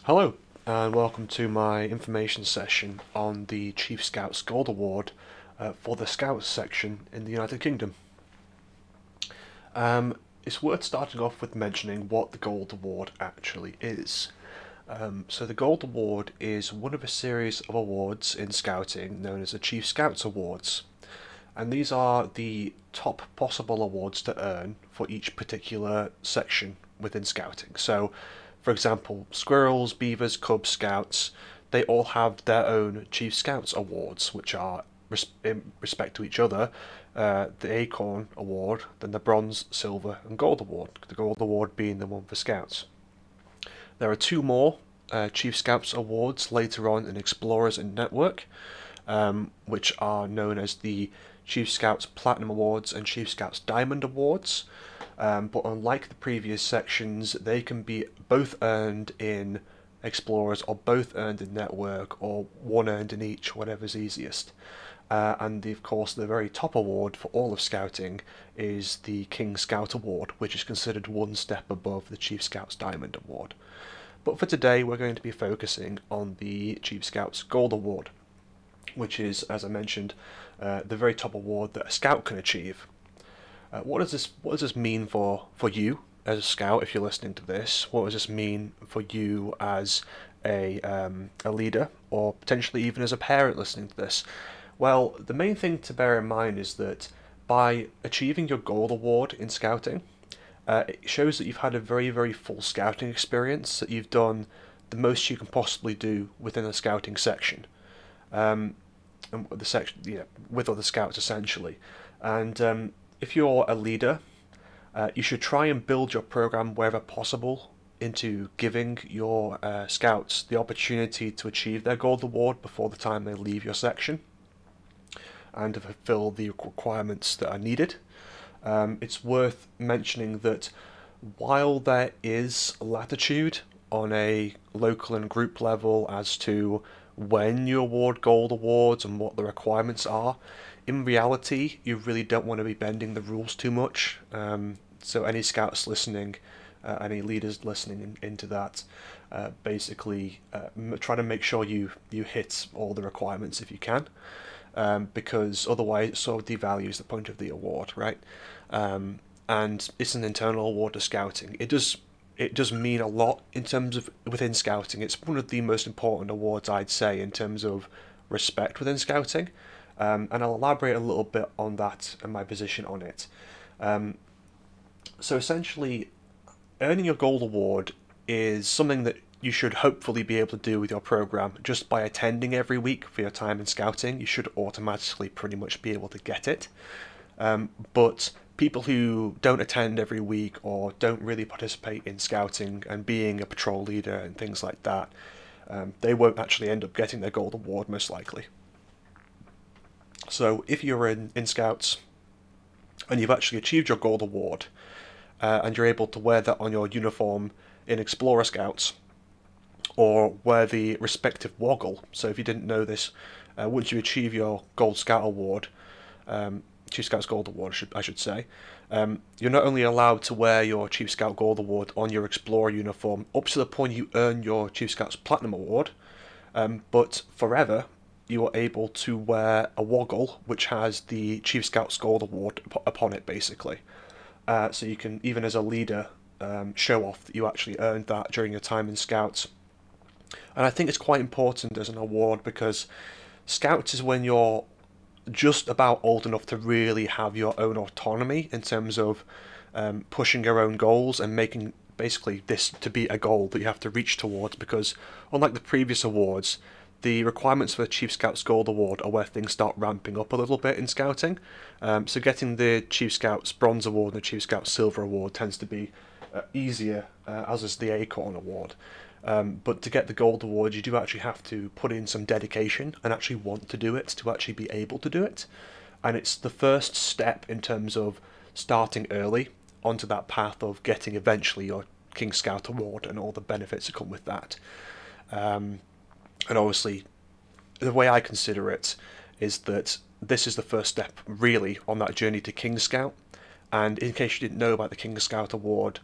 Hello, and welcome to my information session on the Chief Scouts Gold Award for the Scouts section in the United Kingdom. It's worth starting off with mentioning what the Gold Award actually is. So the Gold Award is one of a series of awards in Scouting known as the Chief Scouts Awards. And these are the top possible awards to earn for each particular section within Scouting. So, for example, Squirrels, Beavers, Cubs, Scouts, they all have their own Chief Scouts Awards, which are, in respect to each other, the Acorn Award, then the Bronze, Silver, and Gold Award, the Gold Award being the one for Scouts. There are two more Chief Scouts Awards later on in Explorers and Network, which are known as the Chief Scouts Platinum Awards and Chief Scouts Diamond Awards. But unlike the previous sections, they can be both earned in Explorers or both earned in Network or one earned in each, whatever's easiest. And of course, the very top award for all of Scouting is the King Scout Award, which is considered one step above the Chief Scouts Diamond Award. But for today, we're going to be focusing on the Chief Scouts Gold Award, which is, as I mentioned, the very top award that a Scout can achieve. What does this mean for you as a Scout? If you're listening to this, what does this mean for you as a leader, or potentially even as a parent listening to this? Well, the main thing to bear in mind is that by achieving your Gold Award in Scouting, it shows that you've had a very, very full Scouting experience, that you've done the most you can possibly do within a Scouting section. And the section, with other Scouts essentially. And if you're a leader, you should try and build your program wherever possible into giving your Scouts the opportunity to achieve their Gold Award before the time they leave your section and to fulfill the requirements that are needed. It's worth mentioning that while there is latitude on a local and group level as to when you award Gold Awards and what the requirements are, in reality you really don't want to be bending the rules too much. So any Scouts listening, any leaders listening into that, basically try to make sure you hit all the requirements if you can, because otherwise it sort of devalues the point of the award, right? And it's an internal award to Scouting. It does mean a lot in terms of within Scouting. It's one of the most important awards, I'd say, in terms of respect within Scouting. And I'll elaborate a little bit on that and my position on it. So essentially, earning your Gold Award is something that you should hopefully be able to do with your program just by attending every week for your time in Scouting. You should automatically pretty much be able to get it. But people who don't attend every week or don't really participate in Scouting and being a patrol leader and things like that, they won't actually end up getting their Gold Award most likely. So if you're in Scouts and you've actually achieved your Gold Award and you're able to wear that on your uniform in Explorer Scouts or wear the respective woggle, so if you didn't know this, once you achieve your Gold Scout Award, Chief Scouts Gold Award, I should say, you're not only allowed to wear your Chief Scout Gold Award on your Explorer uniform up to the point you earn your Chief Scouts Platinum Award, but forever you are able to wear a woggle which has the Chief Scouts Gold Award upon it, basically. So you can, even as a leader, show off that you actually earned that during your time in Scouts. And I think it's quite important as an award because Scouts is when you're just about old enough to really have your own autonomy in terms of pushing your own goals and making basically this to be a goal that you have to reach towards, because unlike the previous awards, the requirements for the Chief Scouts Gold Award are where things start ramping up a little bit in Scouting. So getting the Chief Scouts Bronze Award and the Chief Scouts Silver Award tends to be easier, as is the Acorn Award. But to get the Gold Award, you do actually have to put in some dedication and actually want to do it to actually be able to do it. And it's the first step in terms of starting early onto that path of getting eventually your King Scout Award and all the benefits that come with that. And obviously, the way I consider it is that this is the first step really on that journey to King Scout. And in case you didn't know about the King Scout Award,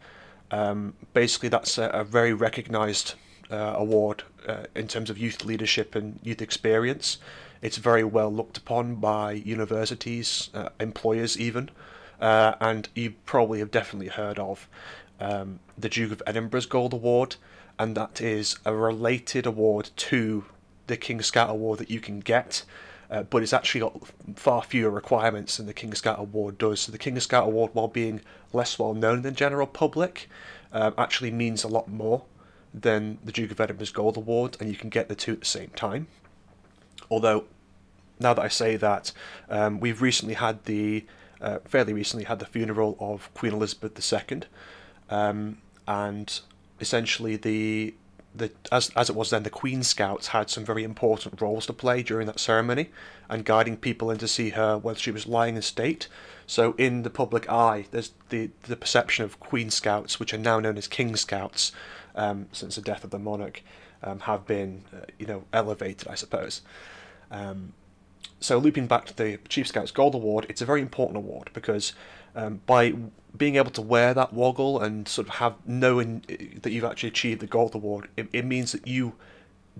basically that's a very recognised award in terms of youth leadership and youth experience. It's very well looked upon by universities, employers even, and you probably have definitely heard of the Duke of Edinburgh's Gold Award, and that is a related award to the King Scout Award that you can get, but it's actually got far fewer requirements than the King Scout Award does. So the King Scout Award, while being less well known in the general public, actually means a lot more than the Duke of Edinburgh's Gold Award, and you can get the two at the same time. Although, now that I say that, we've recently had fairly recently had the funeral of Queen Elizabeth II, and essentially as it was then, the Queen Scouts had some very important roles to play during that ceremony, and guiding people in to see her while she was lying in state. So in the public eye, there's the perception of Queen Scouts, which are now known as King Scouts, since the death of the monarch, have been elevated, I suppose. So looping back to the Chief Scouts Gold Award, it's a very important award because by being able to wear that woggle and sort of knowing that you've actually achieved the Gold Award, it means that you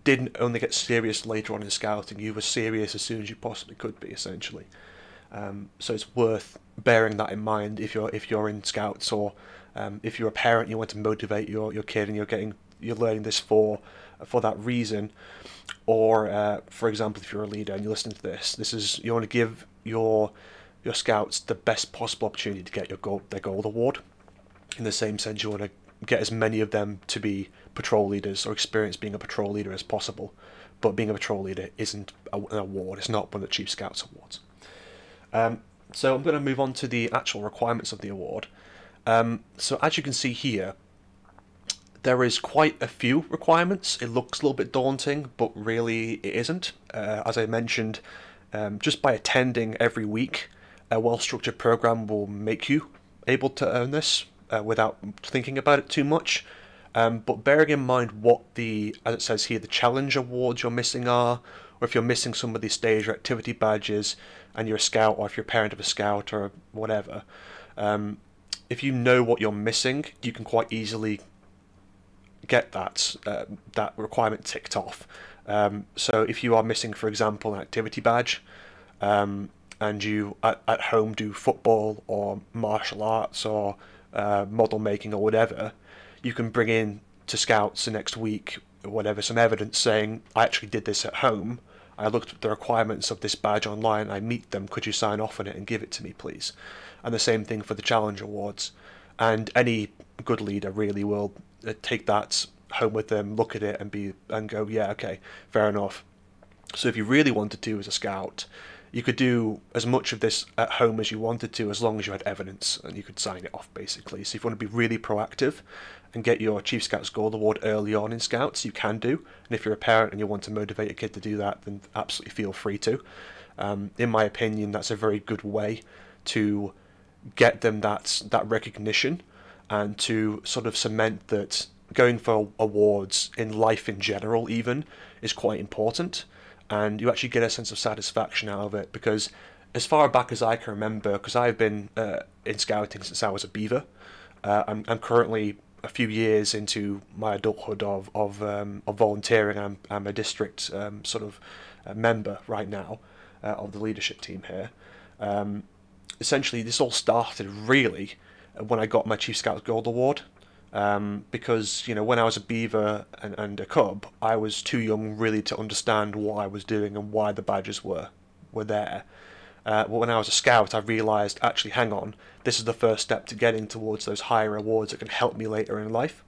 didn't only get serious later on in scouting, you were serious as soon as you possibly could be, essentially. So it's worth bearing that in mind if you're in scouts, or if you're a parent, you want to motivate your kid and you're learning this for that reason, or for example, if you're a leader and you're listening to this, you want to give your scouts the best possible opportunity to get their gold award. In the same sense, you want to get as many of them to be patrol leaders or experience being a patrol leader as possible. But being a patrol leader isn't an award; it's not one of the Chief Scouts awards. So I'm going to move on to the actual requirements of the award. So as you can see here, there is quite a few requirements. It looks a little bit daunting, but really it isn't. As I mentioned, just by attending every week, a well-structured program will make you able to earn this without thinking about it too much. But bearing in mind what as it says here, the challenge awards you're missing are, or if you're missing some of the stage or activity badges and you're a scout, or if you're a parent of a scout or whatever, if you know what you're missing, you can quite easily get that requirement ticked off. So if you are missing, for example, an activity badge, and you at home do football or martial arts or model making or whatever, you can bring in to scouts the next week or whatever some evidence saying, I actually did this at home, I looked at the requirements of this badge online, I meet them, could you sign off on it and give it to me please? And the same thing for the challenge awards. And any good leader really will take that home with them, look at it and go, yeah, okay, fair enough. So if you really wanted to as a scout, you could do as much of this at home as you wanted to, as long as you had evidence and you could sign it off, basically. So if you want to be really proactive and get your Chief Scouts Gold Award early on in Scouts, you can do. And if you're a parent and you want to motivate a kid to do that, then absolutely feel free to. In my opinion, that's a very good way to get them that recognition, and to sort of cement that going for awards in life in general even is quite important, and you actually get a sense of satisfaction out of it. Because as far back as I can remember, because I've been in scouting since I was a beaver, I'm currently a few years into my adulthood of volunteering. I'm a district sort of member right now of the leadership team here. Essentially, this all started really when I got my Chief Scouts Gold Award, because when I was a beaver and a cub, I was too young really to understand what I was doing and why the badges were there. But when I was a scout, I realised, actually, hang on, this is the first step to getting towards those higher awards that can help me later in life,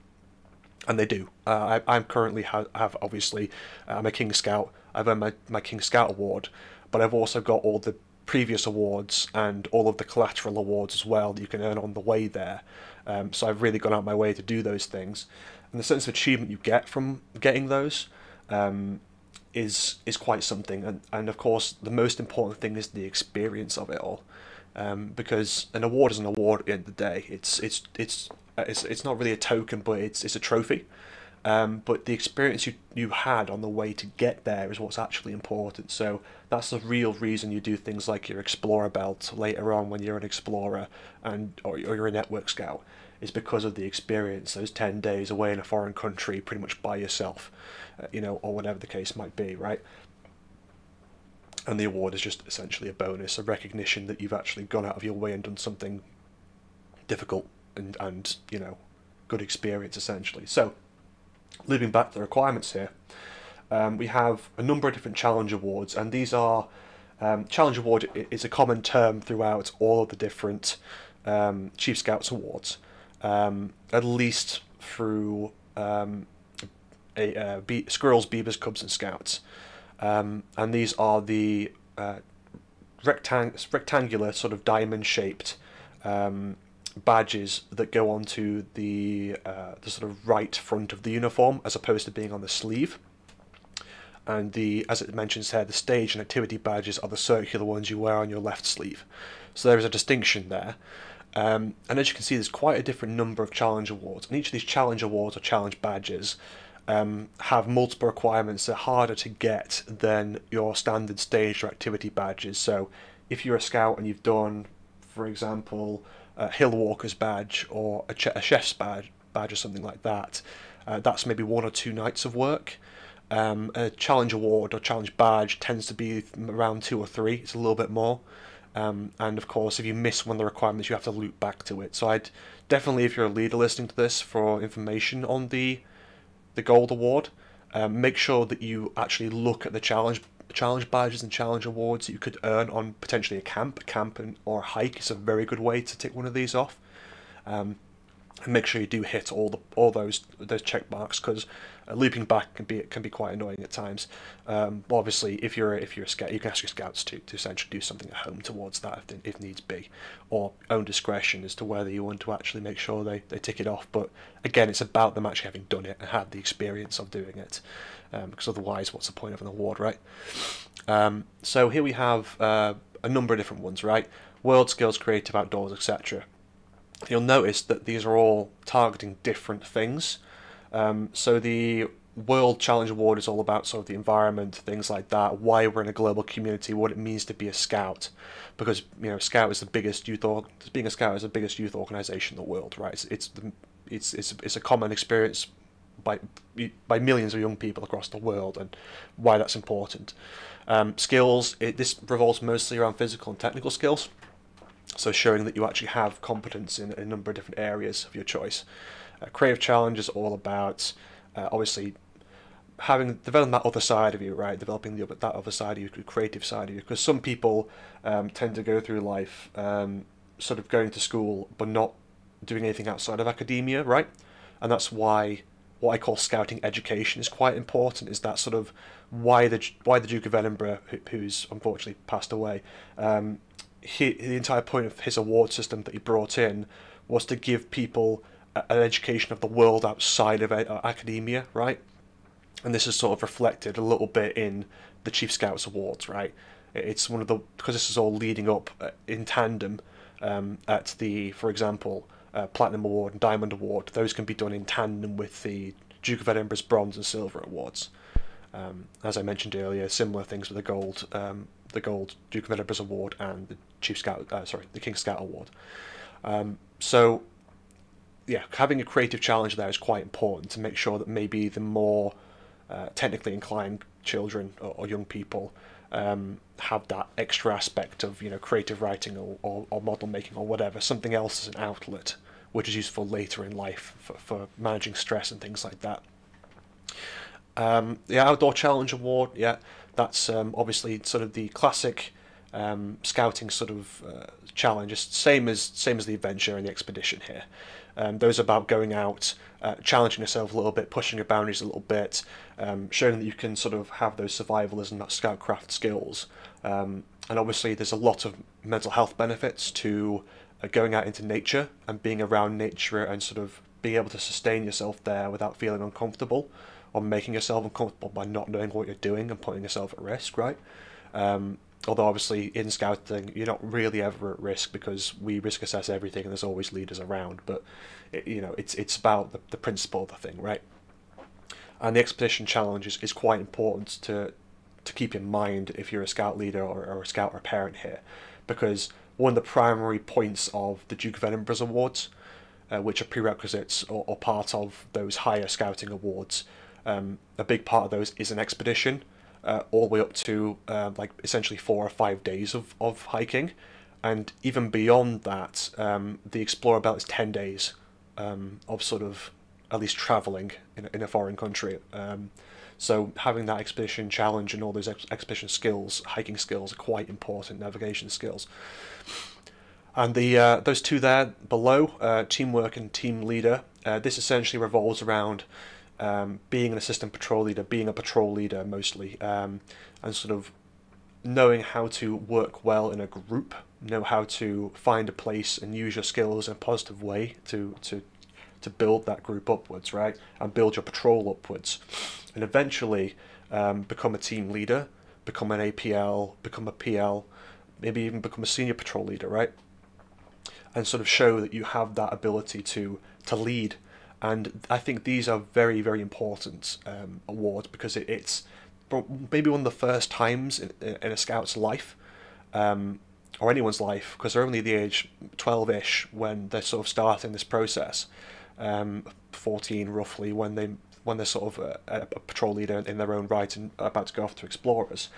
and they do. I'm currently have obviously, I'm a King Scout. I've earned my King Scout Award, but I've also got all the previous awards and all of the collateral awards as well that you can earn on the way there. So I've really gone out my way to do those things, and the sense of achievement you get from getting those is quite something. And of course, the most important thing is the experience of it all, because an award is an award at the end of the day. It's not really a token, but it's a trophy, but the experience you had on the way to get there is what's actually important. So that's the real reason you do things like your Explorer Belt later on when you're an explorer or you're a network scout, is because of the experience, those 10 days away in a foreign country pretty much by yourself, or whatever the case might be, right? And the award is just essentially a bonus, a recognition that you've actually gone out of your way and done something difficult and good experience, essentially. So, looping back to the requirements here, we have a number of different challenge awards, and these are challenge award is a common term throughout all of the different Chief Scouts awards, at least through Squirrels, Beavers, Cubs, and Scouts. And these are the rectangular, sort of diamond-shaped badges that go onto the sort of right front of the uniform, as opposed to being on the sleeve. And as it mentions here, the stage and activity badges are the circular ones you wear on your left sleeve. So there is a distinction there. And as you can see, there's quite a different number of challenge awards, and each of these challenge awards or challenge badges have multiple requirements that are harder to get than your standard stage or activity badges. So if you're a scout and you've done, for example, a Hill Walker's badge or a Chef's badge or something like that, that's maybe 1 or 2 nights of work. A challenge award or challenge badge tends to be around 2 or 3. It's a little bit more. And of course, if you miss one of the requirements, you have to loop back to it. So I'd definitely, if you're a leader listening to this, for information on the Gold Award, make sure that you actually look at the challenge badges and challenge awards that you could earn on potentially a camp. Or a hike is a very good way to tick one of these off. And make sure you do hit all those check marks, because looping back can be quite annoying at times. Obviously, if you're a scout, you can ask your scouts to essentially do something at home towards that if needs be, or own discretion as to whether you want to actually make sure they tick it off. But again, it's about them actually having done it and had the experience of doing it, because otherwise, what's the point of an award, right? So here we have a number of different ones, right? World Skills, Creative, Outdoors, etc. You'll notice that these are all targeting different things. So the World Challenge Award is all about sort of the environment, things like that, why we're in a global community, what it means to be a scout, because Scout is the biggest being a scout is the biggest youth organisation in the world, right? It's a common experience by millions of young people across the world, and why that's important. Skills, this revolves mostly around physical and technical skills. So showing that you actually have competence in a number of different areas of your choice. Creative Challenge is all about, obviously, developing that other side of you, right? Developing that other side of you, the creative side of you. Because some people tend to go through life sort of going to school but not doing anything outside of academia, right? And that's why what I call scouting education is quite important, is that sort of why the Duke of Edinburgh, who's unfortunately passed away, the entire point of his award system that he brought in was to give people an education of the world outside of academia, right? And this is sort of reflected a little bit in the Chief Scouts Awards, right? It's because this is all leading up in tandem at the, for example, Platinum Award and Diamond Award. Those can be done in tandem with the Duke of Edinburgh's Bronze and Silver Awards. As I mentioned earlier, similar things with the Gold Duke of Edinburgh's Award and the the King Scout Award. So yeah, having a creative challenge there is quite important to make sure that maybe the more technically inclined children or young people have that extra aspect of creative writing or model making or whatever, something else as an outlet, which is useful later in life for managing stress and things like that. The Outdoor Challenge Award, yeah, that's obviously sort of the classic scouting sort of challenge, just same as the adventure and the expedition here. Those are about going out, challenging yourself a little bit, pushing your boundaries a little bit, showing that you can sort of have those survivalism, that scoutcraft skills. And obviously there's a lot of mental health benefits to going out into nature and being around nature and sort of being able to sustain yourself there without feeling uncomfortable, or making yourself uncomfortable by not knowing what you're doing and putting yourself at risk, right? Although obviously in scouting you're not really ever at risk because we risk assess everything and there's always leaders around, but it's about the principle of the thing, right? And the expedition challenge is quite important to keep in mind if you're a scout leader or a scout or a parent here, because one of the primary points of the Duke of Edinburgh's awards, which are prerequisites or part of those higher scouting awards, a big part of those is an expedition, all the way up to like essentially 4 or 5 days of hiking, and even beyond that, the Explorer Belt is 10 days of sort of at least travelling in a foreign country. So having that expedition challenge and all those expedition skills, hiking skills, are quite important, navigation skills. And the those two there below, teamwork and team leader, this essentially revolves around being an assistant patrol leader, being a patrol leader mostly, and sort of knowing how to work well in a group, know how to find a place and use your skills in a positive way to build that group upwards, right? And build your patrol upwards. And eventually become a team leader, become an APL, become a PL, maybe even become a senior patrol leader, right? And sort of show that you have that ability to lead. And I think these are very, very important awards, because it's maybe one of the first times in a scout's life, or anyone's life, because they're only the age 12-ish when they're sort of starting this process, 14 roughly when they're sort of a patrol leader in their own right and about to go off to explorers.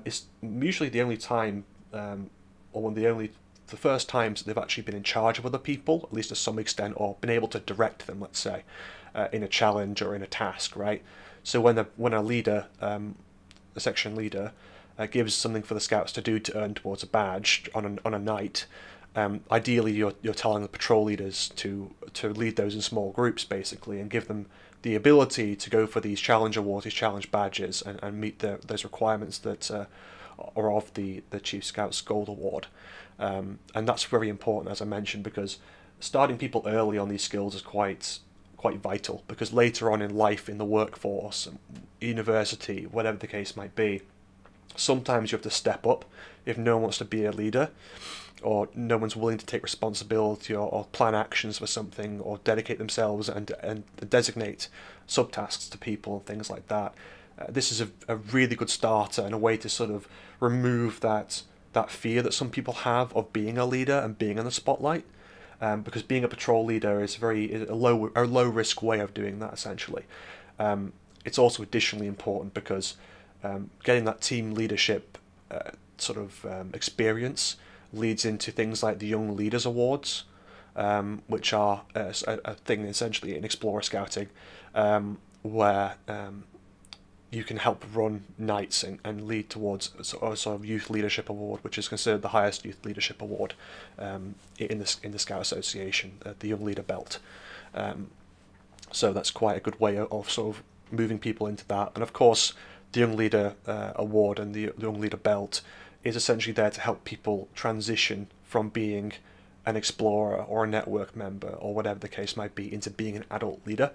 It's usually the only time, or one of the first times that they've actually been in charge of other people, at least to some extent, or been able to direct them, let's say, in a challenge or in a task, right? So when a leader, a section leader, gives something for the scouts to do to earn towards a badge on a night, ideally you're telling the patrol leaders to lead those in small groups basically, and give them the ability to go for these challenge awards, these challenge badges, and meet those requirements that are of the Chief Scout's Gold Award. And that's very important, as I mentioned, because starting people early on these skills is quite vital, because later on in life, in the workforce, university, whatever the case might be, sometimes you have to step up if no one wants to be a leader, or no one's willing to take responsibility or plan actions for something, or dedicate themselves and designate subtasks to people and things like that. This is a really good starter and a way to sort of remove that fear that some people have of being a leader and being in the spotlight, because being a patrol leader is a low risk way of doing that essentially. It's also additionally important because getting that team leadership experience leads into things like the Young Leaders Awards, which are a thing essentially in Explorer Scouting, where you can help run nights and lead towards a sort of Youth Leadership Award, which is considered the highest youth leadership award in the Scout Association, the Young Leader Belt. So that's quite a good way of sort of moving people into that. And of course, the Young Leader Award and the Young Leader Belt is essentially there to help people transition from being an explorer or a network member or whatever the case might be into being an adult leader.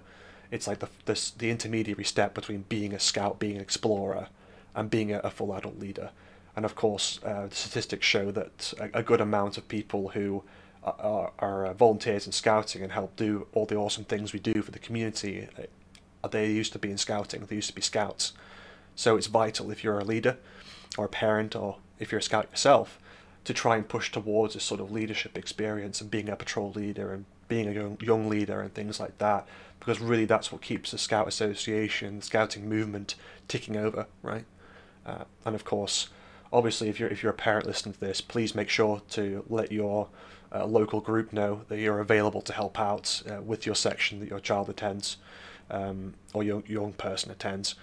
It's like the intermediary step between being a scout, being an explorer, and being a full adult leader. And of course, the statistics show that a good amount of people who are volunteers in scouting and help do all the awesome things we do for the community, they used to be in scouting, they used to be scouts. So it's vital if you're a leader or a parent, or if you're a scout yourself, to try and push towards this sort of leadership experience and being a patrol leader and being a young leader and things like that, because really that's what keeps the Scout Association, the scouting movement ticking over, right? And of course, obviously, if you're a parent listening to this, please make sure to let your local group know that you're available to help out with your section that your child attends, or your young person attends.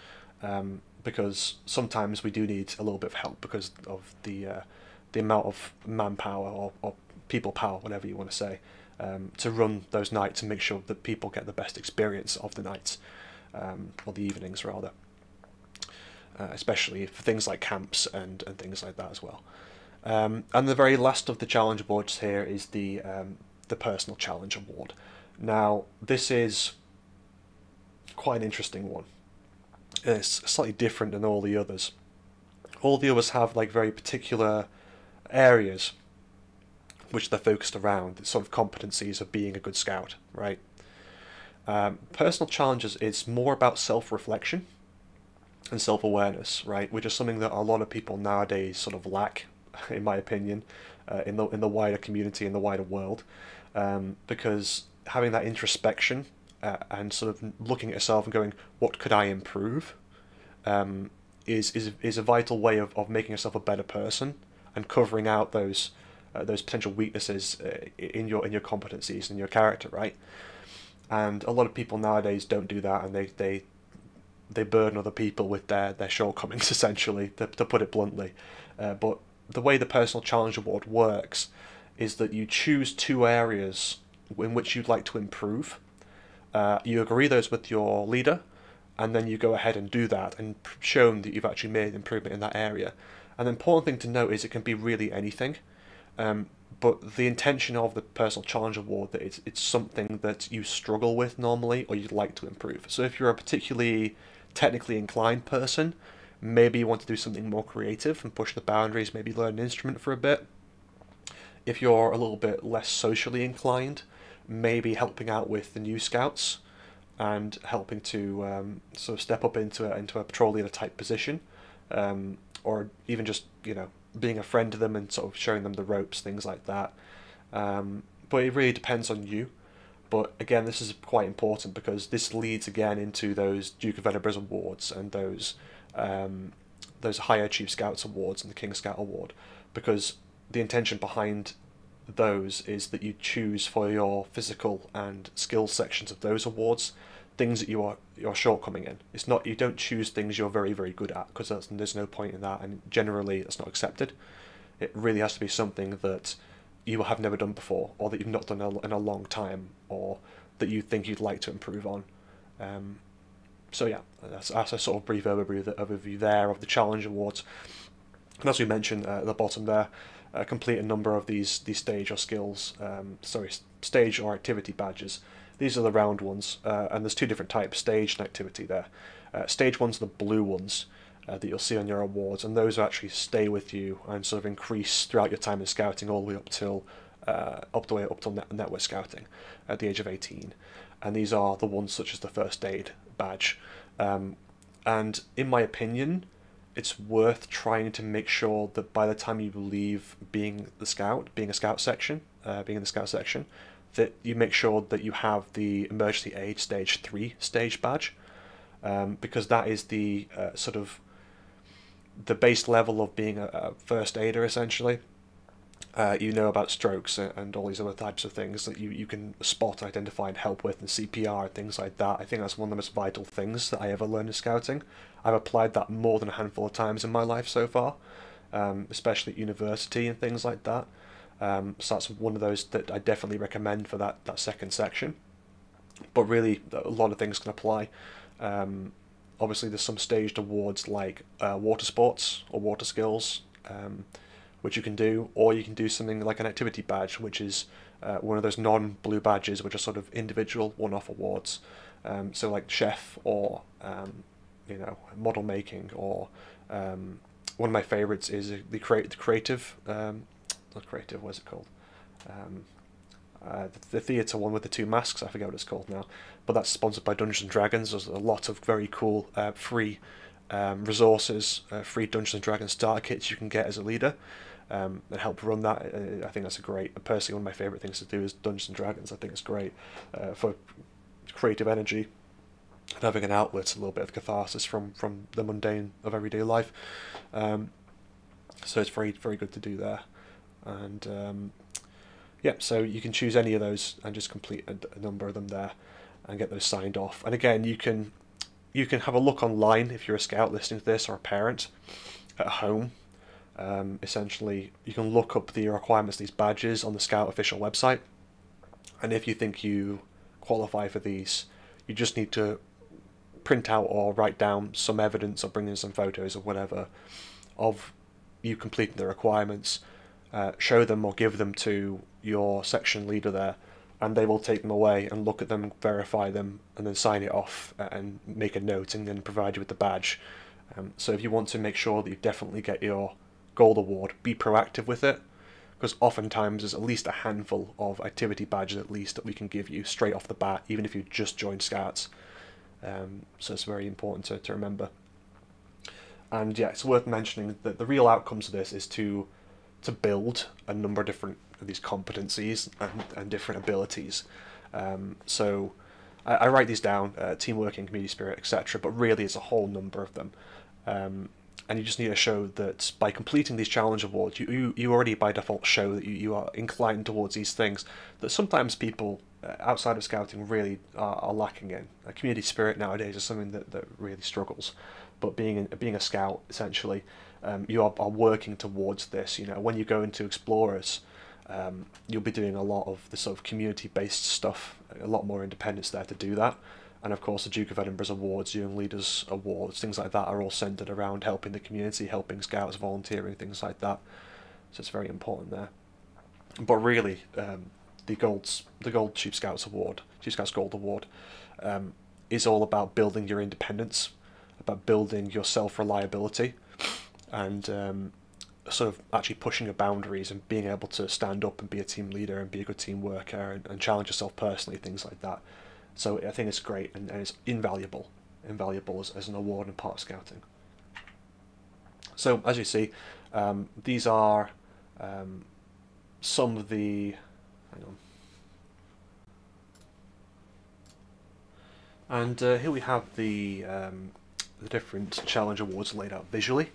Because sometimes we do need a little bit of help because of the amount of manpower or people power, whatever you want to say, to run those nights and make sure that people get the best experience of the nights, or the evenings rather, especially for things like camps and things like that as well. And the very last of the challenge awards here is the personal challenge award. Now this is quite an interesting one. It's slightly different than all the others. All the others have like very particular areas which they're focused around, the sort of competencies of being a good scout, right? Personal challenges is more about self-reflection and self-awareness, right? Which is something that a lot of people nowadays sort of lack, in my opinion, in the wider community, in the wider world, because having that introspection and sort of looking at yourself and going, what could I improve, is a vital way of making yourself a better person and covering out those potential weaknesses in your competencies and your character, right? And a lot of people nowadays don't do that, and they burden other people with their shortcomings, essentially, to put it bluntly. But the way the Personal Challenge Award works is that you choose two areas in which you'd like to improve. You agree those with your leader, and then you go ahead and do that and show them that you've actually made an improvement in that area. And the important thing to note is it can be really anything. But the intention of the Personal Challenge Award, that it's something that you struggle with normally or you'd like to improve. So if you're a particularly technically inclined person, maybe you want to do something more creative and push the boundaries, maybe learn an instrument for a bit. If you're a little bit less socially inclined, maybe helping out with the new scouts and helping to sort of step up into a patrol leader type position, or even just being a friend to them and sort of showing them the ropes, things like that. But it really depends on you. But again, this is quite important because this leads again into those Duke of Edinburgh's awards and those higher Chief Scouts awards and the King Scout award, because the intention behind those is that you choose for your physical and skill sections of those awards things that you're shortcoming in. It's not, you don't choose things you're very, very good at, because there's no point in that, and generally that's not accepted. It really has to be something that you have never done before, or that you've not done in a long time, or that you think you'd like to improve on. So yeah, that's a sort of brief overview there of the Challenge Awards. And as we mentioned at the bottom there, complete a number of these stage or skills, stage or activity badges. These are the round ones, and there's two different types, stage and activity there. Stage ones are the blue ones that you'll see on your awards, and those actually stay with you and sort of increase throughout your time in scouting all the way up till network scouting at the age of 18. And these are the ones such as the first aid badge. And in my opinion, it's worth trying to make sure that by the time you leave being in the scout section, that you make sure that you have the emergency aid stage 3 stage badge, because that is the sort of the base level of being a first aider, essentially. You know about strokes and all these other types of things that you can spot, identify, and help with, and CPR and things like that. I think that's one of the most vital things that I ever learned in scouting. I've applied that more than a handful of times in my life so far, especially at university and things like that. So that's one of those that I definitely recommend for that second section. But really, a lot of things can apply. Obviously, there's some staged awards like water sports or water skills, which you can do, or you can do something like an activity badge, which is one of those non-blue badges, which are sort of individual one-off awards. So like chef, or model making, or one of my favorites is the creative. Not creative, what is it called? The theatre one with the two masks, I forget what it's called now, but that's sponsored by Dungeons and Dragons. There's a lot of very cool free resources, free Dungeons and Dragons starter kits you can get as a leader, and help run that. I think that's personally one of my favourite things to do is Dungeons and Dragons. I think it's great for creative energy and having an outlet, a little bit of catharsis from the mundane of everyday life. So it's very, very good to do there. And yeah, so you can choose any of those and just complete a number of them there and get those signed off. And again, you can have a look online if you're a scout listening to this, or a parent at home. Essentially, you can look up the requirements of these badges on the Scout official website, and if you think you qualify for these, you just need to print out or write down some evidence, or bring in some photos or whatever of you completing the requirements. Show them or give them to your section leader there, and they will take them away and look at them, verify them, and then sign it off and make a note, and then provide you with the badge. So if you want to make sure that you definitely get your gold award, be proactive with it, because oftentimes there's at least a handful of activity badges at least that we can give you straight off the bat, even if you just joined Scouts. So it's very important to remember. And yeah, it's worth mentioning that the real outcomes of this is to build a number of different of these competencies and different abilities. So I write these down: teamwork and community spirit, etc. But really, it's a whole number of them. And you just need to show that by completing these challenge awards, you already by default show that you are inclined towards these things that sometimes people outside of Scouting really are lacking in. Community spirit nowadays is something that really struggles. But being a Scout, essentially, you are working towards this. You know, when you go into Explorers, you'll be doing a lot of the sort of community-based stuff, a lot more independence there to do that. And of course the Duke of Edinburgh's awards, Young Leaders Awards, things like that are all centred around helping the community, helping Scouts, volunteering, things like that. So it's very important there. But really, the Gold Chief Scouts Award, Chief Scouts Gold Award, is all about building your independence, about building your self-reliability, and sort of actually pushing your boundaries and being able to stand up and be a team leader and be a good team worker and challenge yourself personally, things like that. So I think it's great and it's invaluable as an award and part of Scouting. So as you see, these are some of the, hang on. And here we have the different challenge awards laid out visually.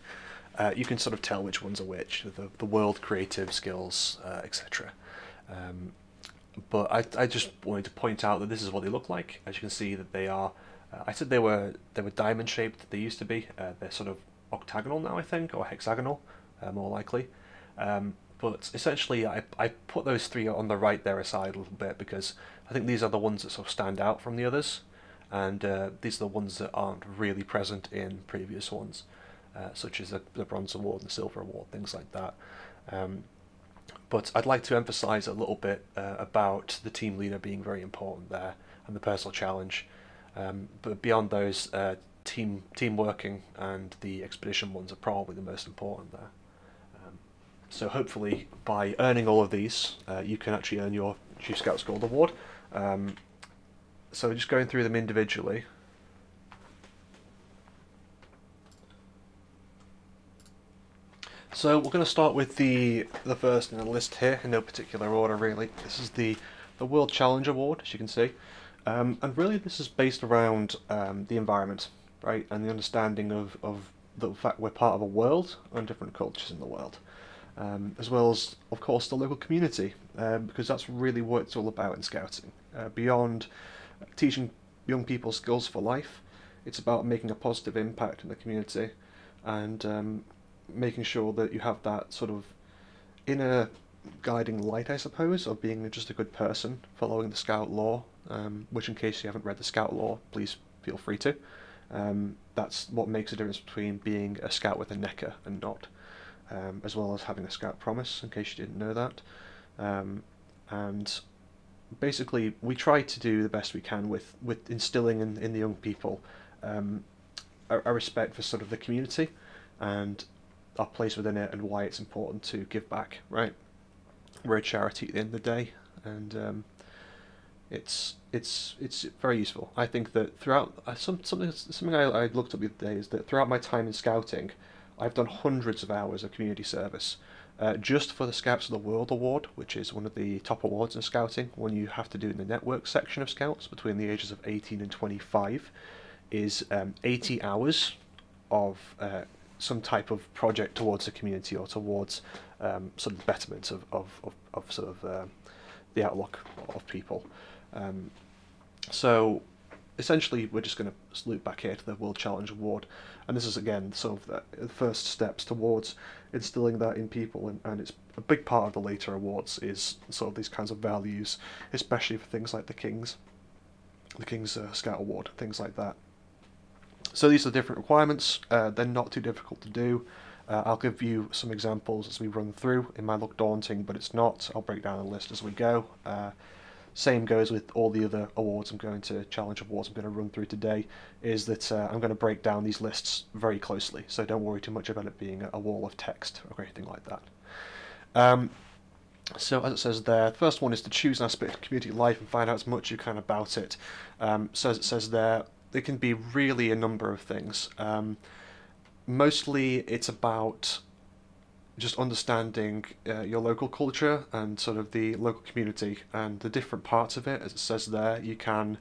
You can sort of tell which ones are which, the world, creative, skills, etc. But I just wanted to point out that this is what they look like. As you can see, that they are. I said they were diamond shaped. They used to be. They're sort of octagonal now, I think, or hexagonal, more likely. But essentially, I put those three on the right there aside a little bit because I think these are the ones that sort of stand out from the others, and these are the ones that aren't really present in previous ones, such as the Bronze Award and the Silver Award, things like that. But I'd like to emphasise a little bit about the team leader being very important there, and the personal challenge. But beyond those, team working and the expedition ones are probably the most important there. So hopefully, by earning all of these, you can actually earn your Chief Scouts Gold Award. So just going through them individually. So we're going to start with the first in the list here, in no particular order really. This is the World Challenge Award, as you can see. And really this is based around the environment, right, and the understanding of the fact we're part of a world and different cultures in the world. As well as, of course, the local community, because that's really what it's all about in Scouting. Beyond teaching young people skills for life, it's about making a positive impact in the community and making sure that you have that sort of inner guiding light, I suppose, of being just a good person, following the Scout law, which in case you haven't read the Scout law, please feel free to. That's what makes a difference between being a Scout with a NECA and not, as well as having a Scout promise, in case you didn't know that. And basically we try to do the best we can with instilling in the young people a respect for sort of the community and our place within it and why it's important to give back, right? We're a charity at the end of the day, and it's very useful. I think that throughout something I looked up the other day is that throughout my time in Scouting, I've done hundreds of hours of community service. Just for the Scouts of the World Award, which is one of the top awards in Scouting, one you have to do in the network section of Scouts between the ages of 18 and 25, is 80 hours of some type of project towards the community or towards sort of betterment of sort of the outlook of people. So essentially we're just going to loop back here to the World Challenge Award, and this is again sort of the first steps towards instilling that in people, and it's a big part of the later awards is sort of these kinds of values, especially for things like the King's Scout Award, things like that. So these are the different requirements. They're not too difficult to do. I'll give you some examples as we run through. It might look daunting, but it's not. I'll break down the list as we go. Same goes with all the other awards challenge awards I'm going to run through today, is that I'm going to break down these lists very closely, so don't worry too much about it being a wall of text or anything like that. So as it says there, the first one is to choose an aspect of community life and find out as much you can about it. So as it says there, it can be really a number of things. Mostly it's about just understanding your local culture and sort of the local community and the different parts of it. As it says there, you can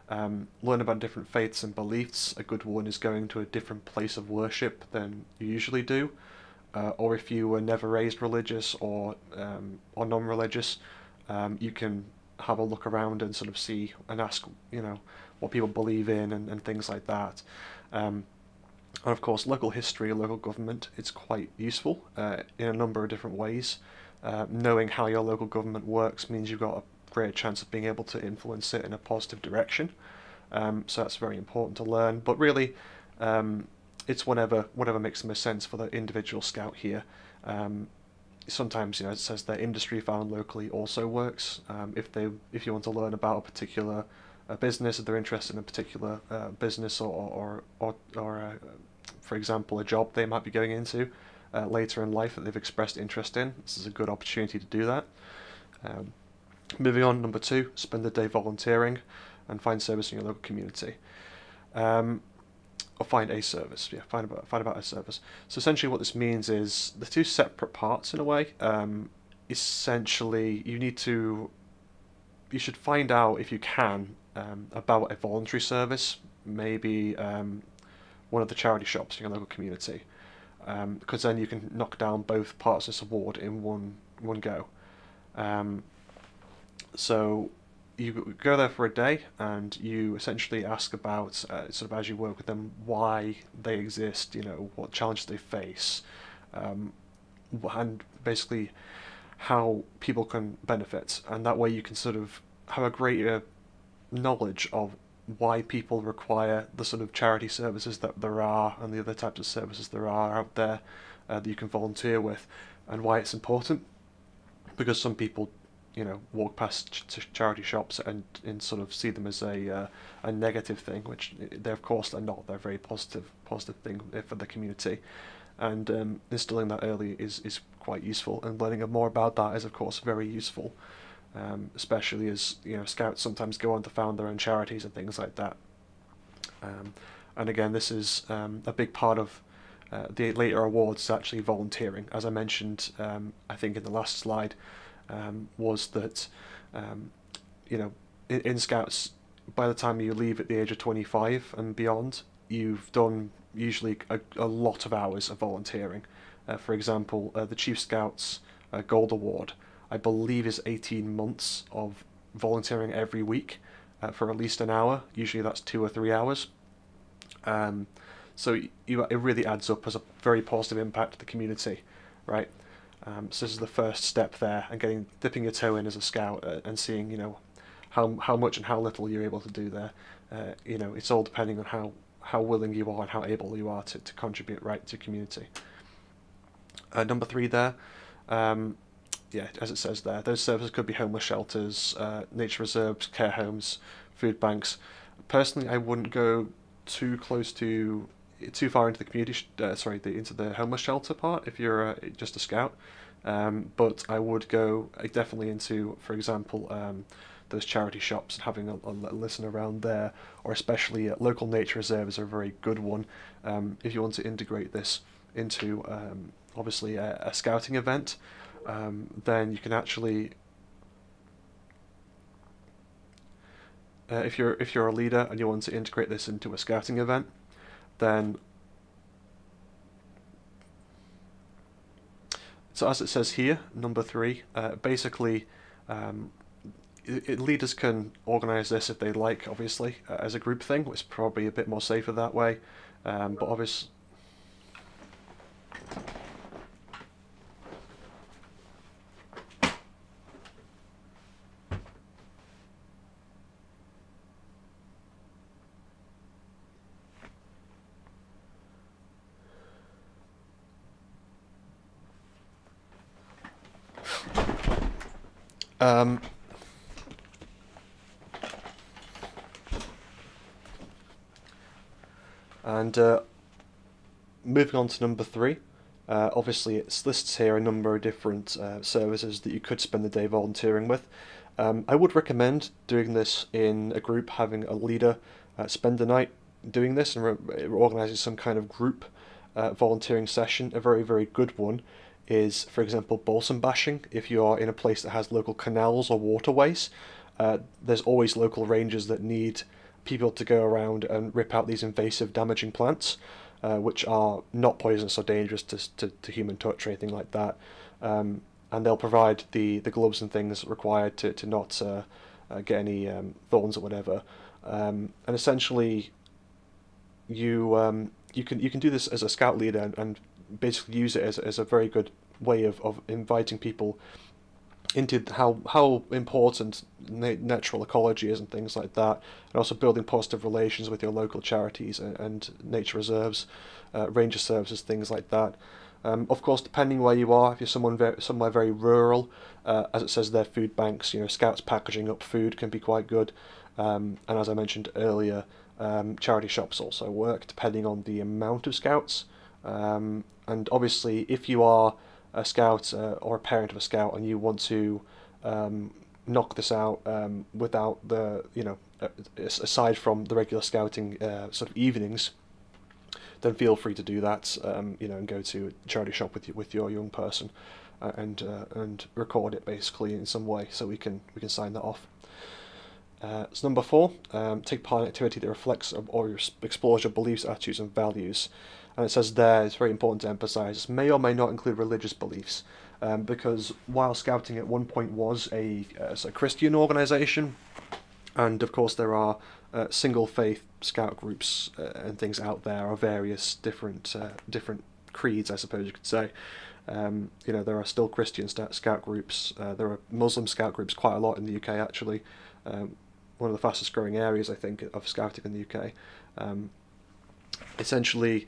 learn about different faiths and beliefs. A good one is going to a different place of worship than you usually do. Or if you were never raised religious or non-religious, you can have a look around and sort of see and ask, what people believe in and things like that. And of course, local history, local government, it's quite useful in a number of different ways. Knowing how your local government works means you've got a great chance of being able to influence it in a positive direction. So that's very important to learn. But really, it's whatever makes the most sense for the individual scout here. Sometimes, it says that industry found locally also works. If you want to learn about a particular business, if they're interested in a particular business or for example, a job they might be going into later in life that they've expressed interest in, this is a good opportunity to do that. Moving on, number 2, spend the day volunteering and find service in your local community. Or find a service. Yeah, find about a service. So essentially, what this means is the two separate parts in a way. Essentially, you should find out if you can about a voluntary service, maybe one of the charity shops in your local community, because then you can knock down both parts of this award in one go. So you go there for a day and you essentially ask about, sort of as you work with them, why they exist, what challenges they face, and basically how people can benefit. And that way you can sort of have a greater knowledge of why people require the sort of charity services that there are and the other types of services there are out there that you can volunteer with, and why it's important. Because some people walk past charity shops and sort of see them as a negative thing, which they of course they're not. They're a very positive thing for the community, and instilling that early is quite useful. And learning more about that is of course very useful, especially as scouts sometimes go on to found their own charities and things like that. And again, this is a big part of the later awards is actually volunteering. As I mentioned, I think in the last slide. Was that in Scouts, by the time you leave at the age of 25 and beyond, you've done usually a lot of hours of volunteering. For example, the Chief Scouts Gold Award, I believe, is 18 months of volunteering every week for at least an hour. Usually that's 2 or 3 hours. So it really adds up as a very positive impact to the community, right? So this is the first step there, and dipping your toe in as a scout and seeing how much and how little you're able to do there. It's all depending on how willing you are and how able you are to contribute right to community. Number 3 there, as it says there, those services could be homeless shelters, nature reserves, care homes, food banks. Personally, I wouldn't go too far into the community, into the homeless shelter part if you're just a scout. But I would go definitely into, for example, those charity shops and having a listen around there, or especially local nature reserves are a very good one if you want to integrate this into obviously a scouting event. Then you can actually, if you're a leader and you want to integrate this into a scouting event, then so as it says here, number 3, basically leaders can organise this if they like, obviously, as a group thing, which is probably a bit more safer that way, but obviously and moving on to number 3, Obviously, it lists here a number of different services that you could spend the day volunteering with. I would recommend doing this in a group, having a leader spend the night doing this and organising some kind of group volunteering session. A very, very good one is, for example, balsam bashing. If you are in a place that has local canals or waterways, there's always local rangers that need people to go around and rip out these invasive, damaging plants, which are not poisonous or dangerous to human touch or anything like that. And they'll provide the gloves and things required to not get any thorns or whatever. And essentially, you can do this as a scout leader and basically use it as a very good way of inviting people into how important natural ecology is and things like that, and also building positive relations with your local charities and nature reserves, ranger services, things like that. Of course, depending where you are, if you're somewhere very rural, as it says there, food banks, scouts packaging up food can be quite good. And as I mentioned earlier, charity shops also work depending on the amount of scouts. And obviously, if you are a scout or a parent of a scout and you want to knock this out without aside from the regular scouting sort of evenings, then feel free to do that. And go to a charity shop with your young person and record it basically in some way, so we can sign that off. So number 4, take part in activity that reflects or explores your beliefs, attitudes, and values. And it says there, it's very important to emphasise, may or may not include religious beliefs, because while Scouting at one point was a Christian organisation, and of course there are single faith scout groups and things out there of various different creeds, I suppose you could say. There are still Christian scout groups. There are Muslim scout groups quite a lot in the UK actually. One of the fastest growing areas, I think, of scouting in the UK. Essentially,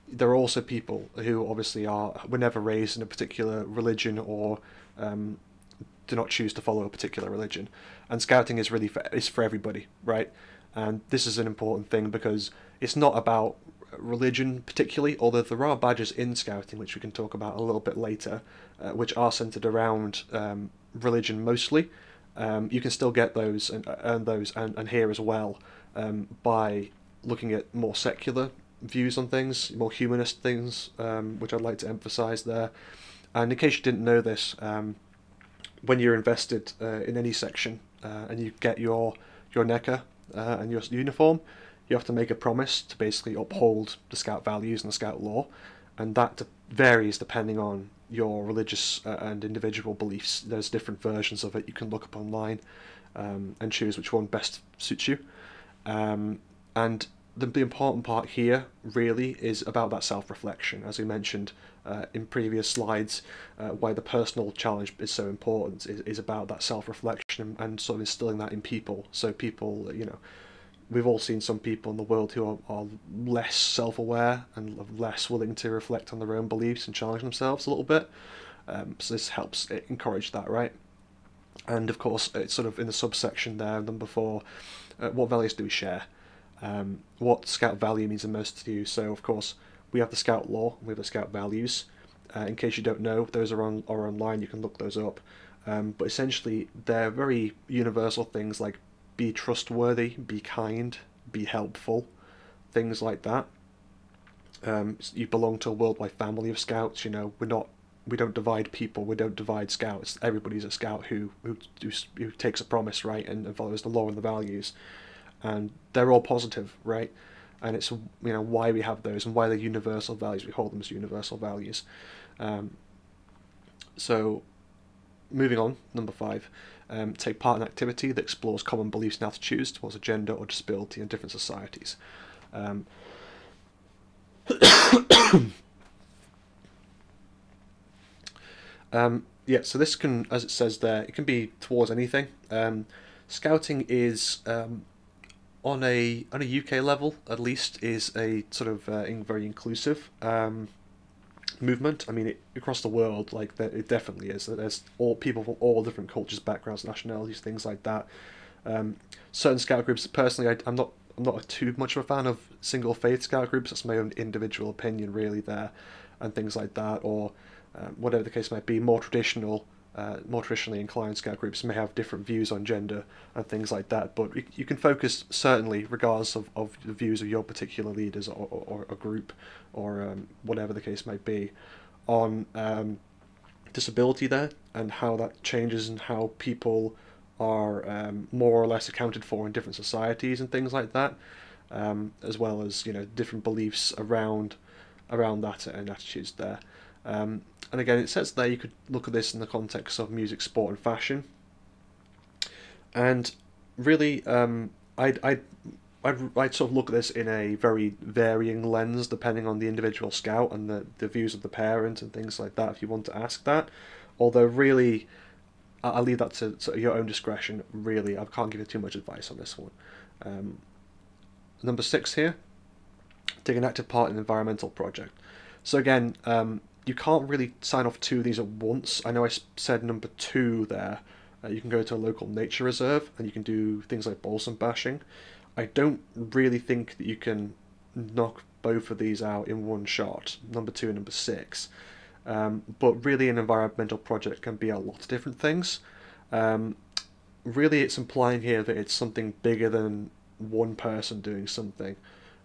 there are also people who obviously were never raised in a particular religion or do not choose to follow a particular religion, and scouting is really for everybody, right? And this is an important thing because it's not about religion particularly, although there are badges in scouting which we can talk about a little bit later, which are centered around religion mostly. You can still get those and earn those and here as well by looking at more secular views on things, more humanist things, which I'd like to emphasise there. And in case you didn't know this, when you're invested in any section and you get your NECA and your uniform, you have to make a promise to basically uphold the Scout values and the Scout law, and that varies depending on your religious and individual beliefs. There's different versions of it you can look up online and choose which one best suits you. And the important part here really is about that self-reflection, as we mentioned in previous slides. Why the personal challenge is so important is about that self-reflection and sort of instilling that in people. So people, we've all seen some people in the world who are less self-aware and less willing to reflect on their own beliefs and challenge themselves a little bit. So this helps encourage that, right? And of course, it's sort of in the subsection there, number 4, what values do we share? What Scout value means the most to you. So of course, we have the Scout law, we have the Scout values. In case you don't know, those are online, you can look those up. But essentially, they're very universal things like be trustworthy, be kind, be helpful, things like that. You belong to a worldwide family of Scouts. We don't divide people, we don't divide Scouts. Everybody's a Scout who takes a promise, right, and follows the law and the values, and they're all positive, right? And it's why we have those and why they're universal values. We hold them as universal values. So, moving on, number 5. Take part in activity that explores common beliefs and attitudes towards a gender or disability in different societies. So this can, as it says there, it can be towards anything. Scouting is, on a UK level at least, is a sort of very inclusive movement. I mean, across the world, it definitely is. There's all people from all different cultures, backgrounds, nationalities, things like that. Certain Scout groups, personally, I'm not too much of a fan of single faith Scout groups. That's my own individual opinion, really. There, and things like that, or whatever the case might be. More traditionally inclined scout groups may have different views on gender and things like that, but you can focus, certainly, regardless of the views of your particular leaders or a group, or whatever the case might be, on disability there, and how that changes, and how people are more or less accounted for in different societies and things like that, as well as different beliefs around that and attitudes there. And again, it says there you could look at this in the context of music, sport, and fashion. And really, I'd sort of look at this in a very varying lens, depending on the individual scout and the views of the parent and things like that, if you want to ask that. Although really, I'll leave that to sort of your own discretion, really. I can't give you too much advice on this one. Number 6 here, take an active part in an environmental project. So again, you can't really sign off 2 of these at once. I know I said number 2 there. You can go to a local nature reserve and you can do things like balsam bashing. I don't really think that you can knock both of these out in one shot, number 2 and number 6. But really, an environmental project can be a lot of different things. Really, it's implying here that it's something bigger than one person doing something.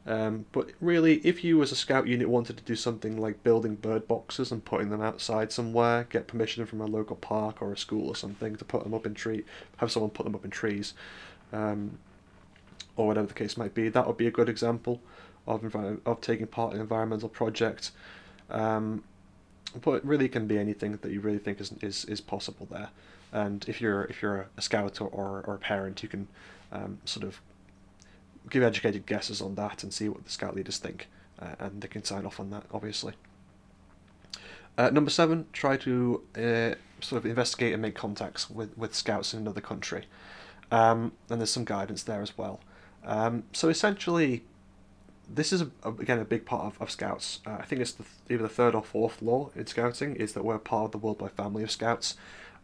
But really, if you as a scout unit wanted to do something like building bird boxes and putting them outside somewhere, get permission from a local park or a school or something to put them up in have someone put them up in trees, or whatever the case might be, that would be a good example of taking part in an environmental project. But it really can be anything that you really think is possible there. And if you're a scout or a parent, you can sort of give educated guesses on that and see what the scout leaders think, and they can sign off on that, obviously. Number 7, try to sort of investigate and make contacts with scouts in another country, and there's some guidance there as well. So essentially, this is again a big part of scouts. I think it's either the 3rd or 4th law in scouting is that we're part of the worldwide family of scouts,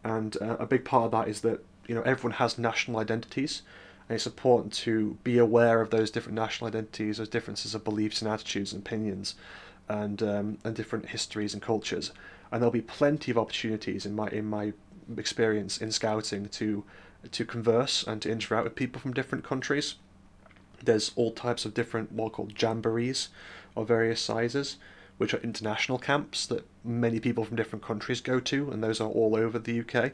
and a big part of that is that everyone has national identities. And it's important to be aware of those different national identities, those differences of beliefs and attitudes and opinions, and different histories and cultures. And there'll be plenty of opportunities in my experience in scouting to converse and to interact with people from different countries. There's all types of different what are called jamborees of various sizes, which are international camps that many people from different countries go to, and those are all over the UK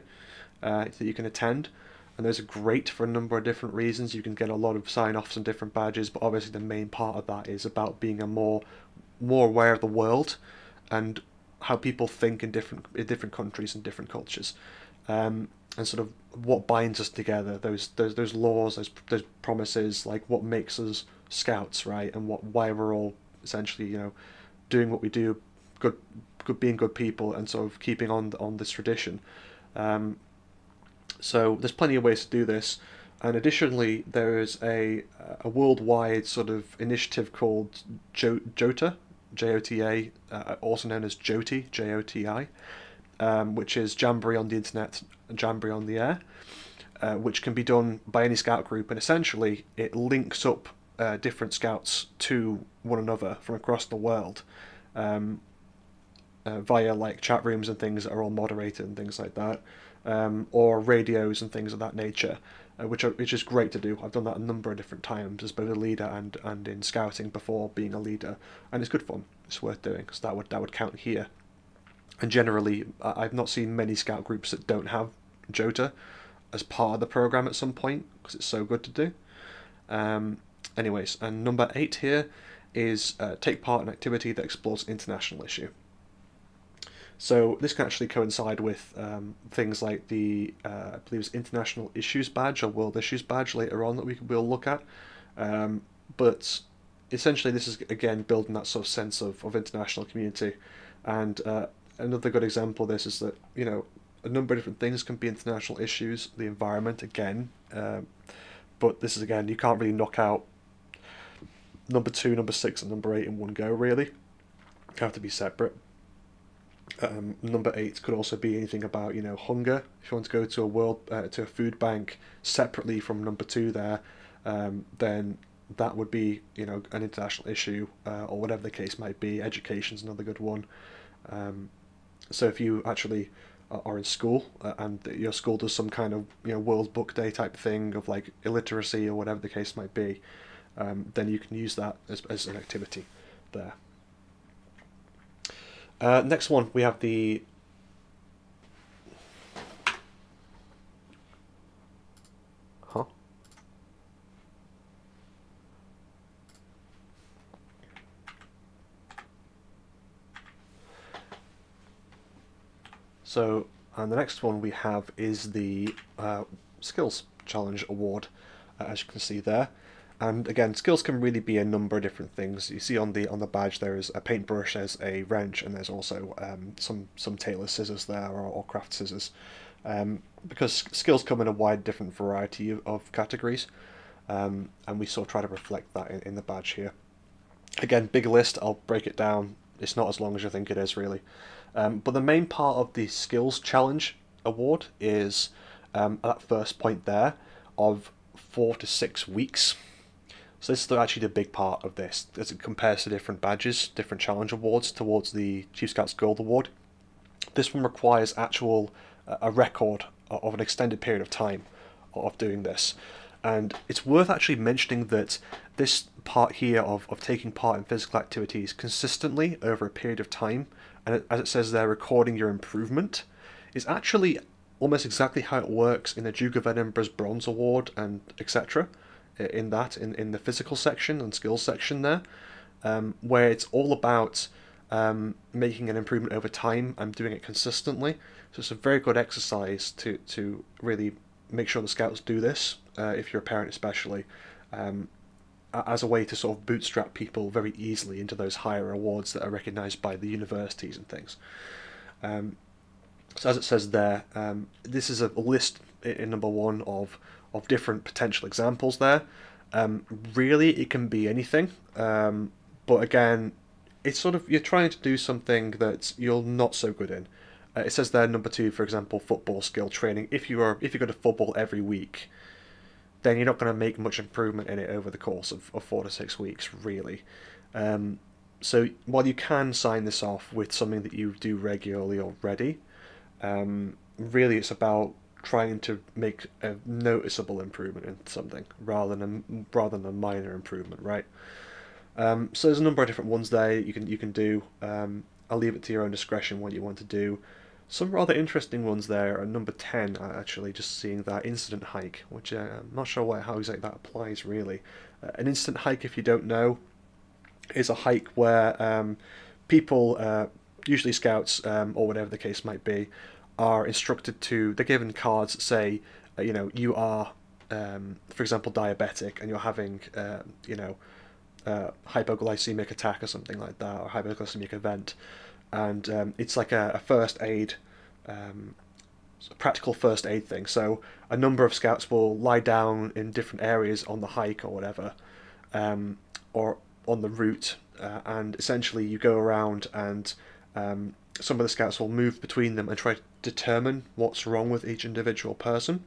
that you can attend. And those are great for a number of different reasons. You can get a lot of sign-offs and different badges, but obviously the main part of that is about being more aware of the world and how people think in different countries and different cultures, and sort of what binds us together. Those laws, those promises, like what makes us scouts, right? And why we're all essentially doing what we do, being good people, and sort of keeping on this tradition. So there's plenty of ways to do this, and additionally there is a worldwide sort of initiative called JOTA, J-O-T-A, also known as JOTI, J-O-T-I, which is Jamboree on the Internet, Jamboree on the Air, which can be done by any scout group, and essentially it links up different scouts to one another from across the world, via like chat rooms and things that are all moderated and things like that. Or radios and things of that nature, which is great to do. I've done that a number of different times as both a leader and in scouting before being a leader, and it's good fun. It's worth doing, because that would count here. And generally, I've not seen many scout groups that don't have JOTA as part of the program at some point, because it's so good to do. Anyways, and number 8 here is take part in an activity that explores an international issue. So this can actually coincide with things like the, I believe it's International Issues Badge or World Issues Badge later on that we'll look at. But essentially this is, again, building that sort of sense of international community. And another good example of this is that, a number of different things can be international issues, the environment, again. But this is, again, you can't really knock out number 2, number 6, and number 8 in one go, really. They have to be separate. Number 8 could also be anything about hunger. If you want to go to a food bank separately from number 2 there, then that would be, you know, an international issue, or whatever the case might be. Education's another good one. So if you actually are in school, and your school does some kind of, you know, World Book Day type thing of like illiteracy or whatever the case might be, then you can use that as an activity there. Next one, we have the huh. So, and the next one we have is the Skills Challenge Award, as you can see there. And again, skills can really be a number of different things. You see on the badge there is a paintbrush, there's a wrench, and there's also some tailor scissors there, or craft scissors. Because skills come in a wide different variety of categories, and we sort of try to reflect that in the badge here. Again, big list, I'll break it down. It's not as long as you think it is, really. But the main part of the Skills Challenge Award is that first point there of 4 to 6 weeks. So this is actually the big part of this, as it compares to different badges, different challenge awards towards the Chief Scouts Gold Award. This one requires a record of an extended period of time of doing this. And it's worth actually mentioning that this part here of taking part in physical activities consistently over a period of time, and as it says there, recording your improvement, is actually almost exactly how it works in the Duke of Edinburgh's Bronze Award and etc. In the physical section and skills section there, where it's all about making an improvement over time and doing it consistently. So it's a very good exercise to really make sure the scouts do this, if you're a parent especially, as a way to sort of bootstrap people very easily into those higher awards that are recognised by the universities and things. So as it says there, this is a list in number one of different potential examples there. Really, it can be anything, but again, it's sort of, you're trying to do something that you're not so good in. It says there, number two, for example, football skill training. If you go to football every week, then you're not going to make much improvement in it over the course of 4 to 6 weeks, really. So while you can sign this off with something that you do regularly already, really it's about trying to make a noticeable improvement in something rather than a minor improvement, right? So there's a number of different ones there you can do. I'll leave it to your own discretion what you want to do. Some rather interesting ones there are number 10, actually, just seeing that incident hike, which I'm not sure how exactly that applies, really. An incident hike, if you don't know, is a hike where people, usually scouts, or whatever the case might be, are instructed to, they're given cards that say, you know, you are, for example, diabetic, and you're having, hypoglycemic attack or something like that, or hypoglycemic event, and it's like a first aid, a practical first aid thing. So a number of scouts will lie down in different areas on the hike or whatever, or on the route, and essentially you go around and some of the scouts will move between them and try to determine what's wrong with each individual person,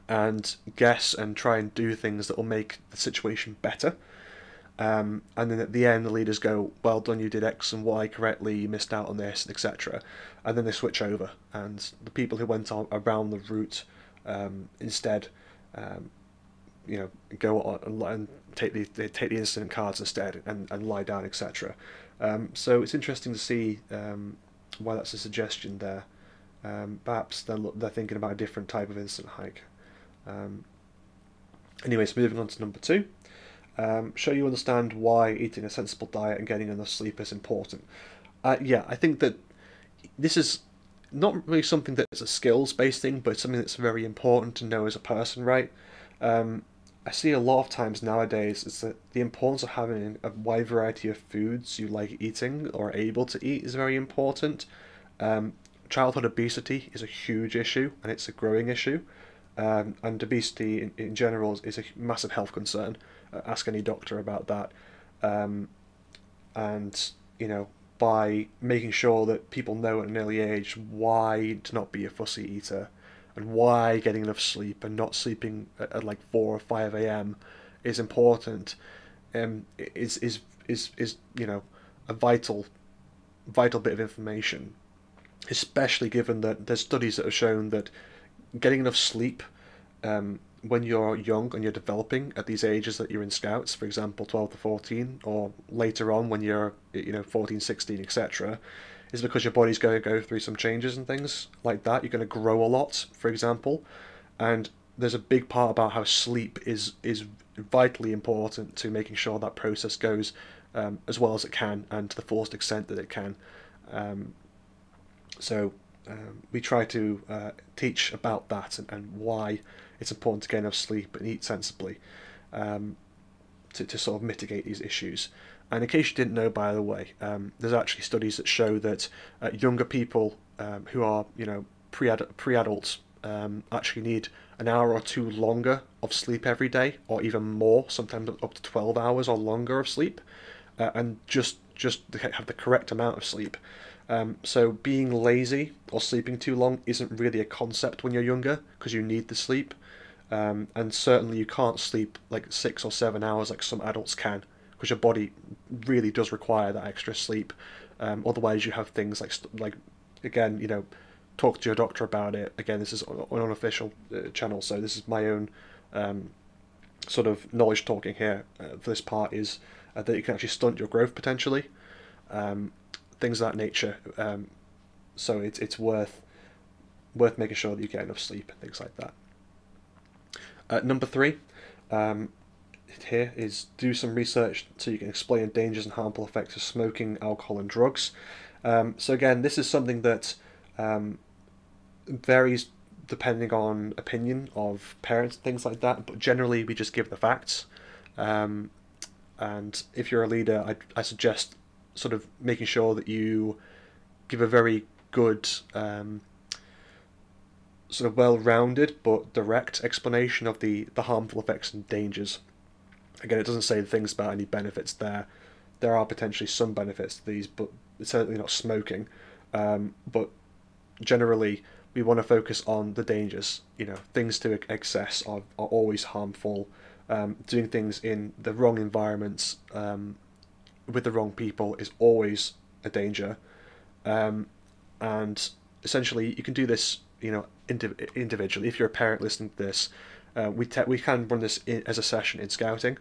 and guess and try and do things that will make the situation better. And then at the end, the leaders go, well done, you did X and Y correctly, you missed out on this, etc. And then they switch over, and the people who went on around the route instead, go on and take the incident cards instead and lie down, etc. So it's interesting to see why that's a suggestion there. Perhaps they're thinking about a different type of incident hike. Anyways, moving on to number 2. Show you understand why eating a sensible diet and getting enough sleep is important. Yeah, I think that this is not really something that's a skills-based thing, but it's something that's very important to know as a person, right? I see a lot of times nowadays is that the importance of having a wide variety of foods you like eating or are able to eat is very important. Childhood obesity is a huge issue, and it's a growing issue. And obesity in general is a massive health concern. Ask any doctor about that. And, by making sure that people know at an early age why to not be a fussy eater, and why getting enough sleep and not sleeping at like 4 or 5 a.m. is important, is a vital bit of information, especially given that there's studies that have shown that getting enough sleep when you're young and you're developing at these ages that you're in scouts, for example 12 to 14, or later on when you're 14, 16, etc., is because your body's going to go through some changes and things like that. You're going to grow a lot, for example, and there's a big part about how sleep is vitally important to making sure that process goes as well as it can and to the fullest extent that it can. So we try to teach about that and why it's important to get enough sleep and eat sensibly to sort of mitigate these issues. And in case you didn't know, by the way, there's actually studies that show that younger people who are pre-adults actually need an hour or two longer of sleep every day, or even more, sometimes up to 12 hours or longer of sleep, and just have the correct amount of sleep. So being lazy or sleeping too long isn't really a concept when you're younger, because you need the sleep. And certainly you can't sleep like 6 or 7 hours like some adults can, because your body really does require that extra sleep. Otherwise you have things like again, talk to your doctor about it. Again, this is an unofficial channel, so this is my own sort of knowledge talking here. For this part is that you can actually stunt your growth potentially, things of that nature. So it's worth making sure that you get enough sleep and things like that. Number 3, here is do some research so you can explain dangers and harmful effects of smoking, alcohol, and drugs. So again, this is something that varies depending on opinion of parents, things like that. But generally, we just give the facts. And if you're a leader, I suggest sort of making sure that you give a very good sort of well-rounded but direct explanation of the harmful effects and dangers. Again, it doesn't say things about any benefits there. There are potentially some benefits to these, but it's certainly not smoking. But generally, we want to focus on the dangers. Things to excess are always harmful. Doing things in the wrong environments with the wrong people is always a danger. And essentially, you can do this, individually. If you're a parent listening to this, we can run this as a session in scouting,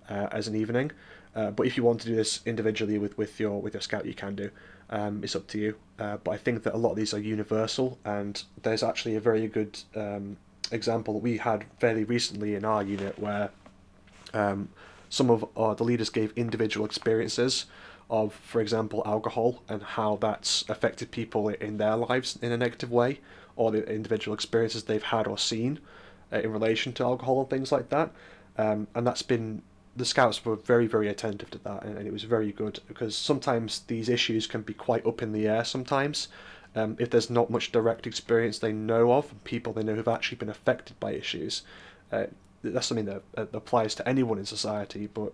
as an evening. But if you want to do this individually with your scout, you can do. It's up to you. But I think that a lot of these are universal, and there's actually a very good example that we had fairly recently in our unit where some of the leaders gave individual experiences of, for example, alcohol and how that's affected people in their lives in a negative way, or the individual experiences they've had or seen in relation to alcohol and things like that. And the scouts were very, very attentive to that, and it was very good, because sometimes these issues can be quite up in the air sometimes. If there's not much direct experience they know of, and people they know who've actually been affected by issues, that's something that applies to anyone in society, but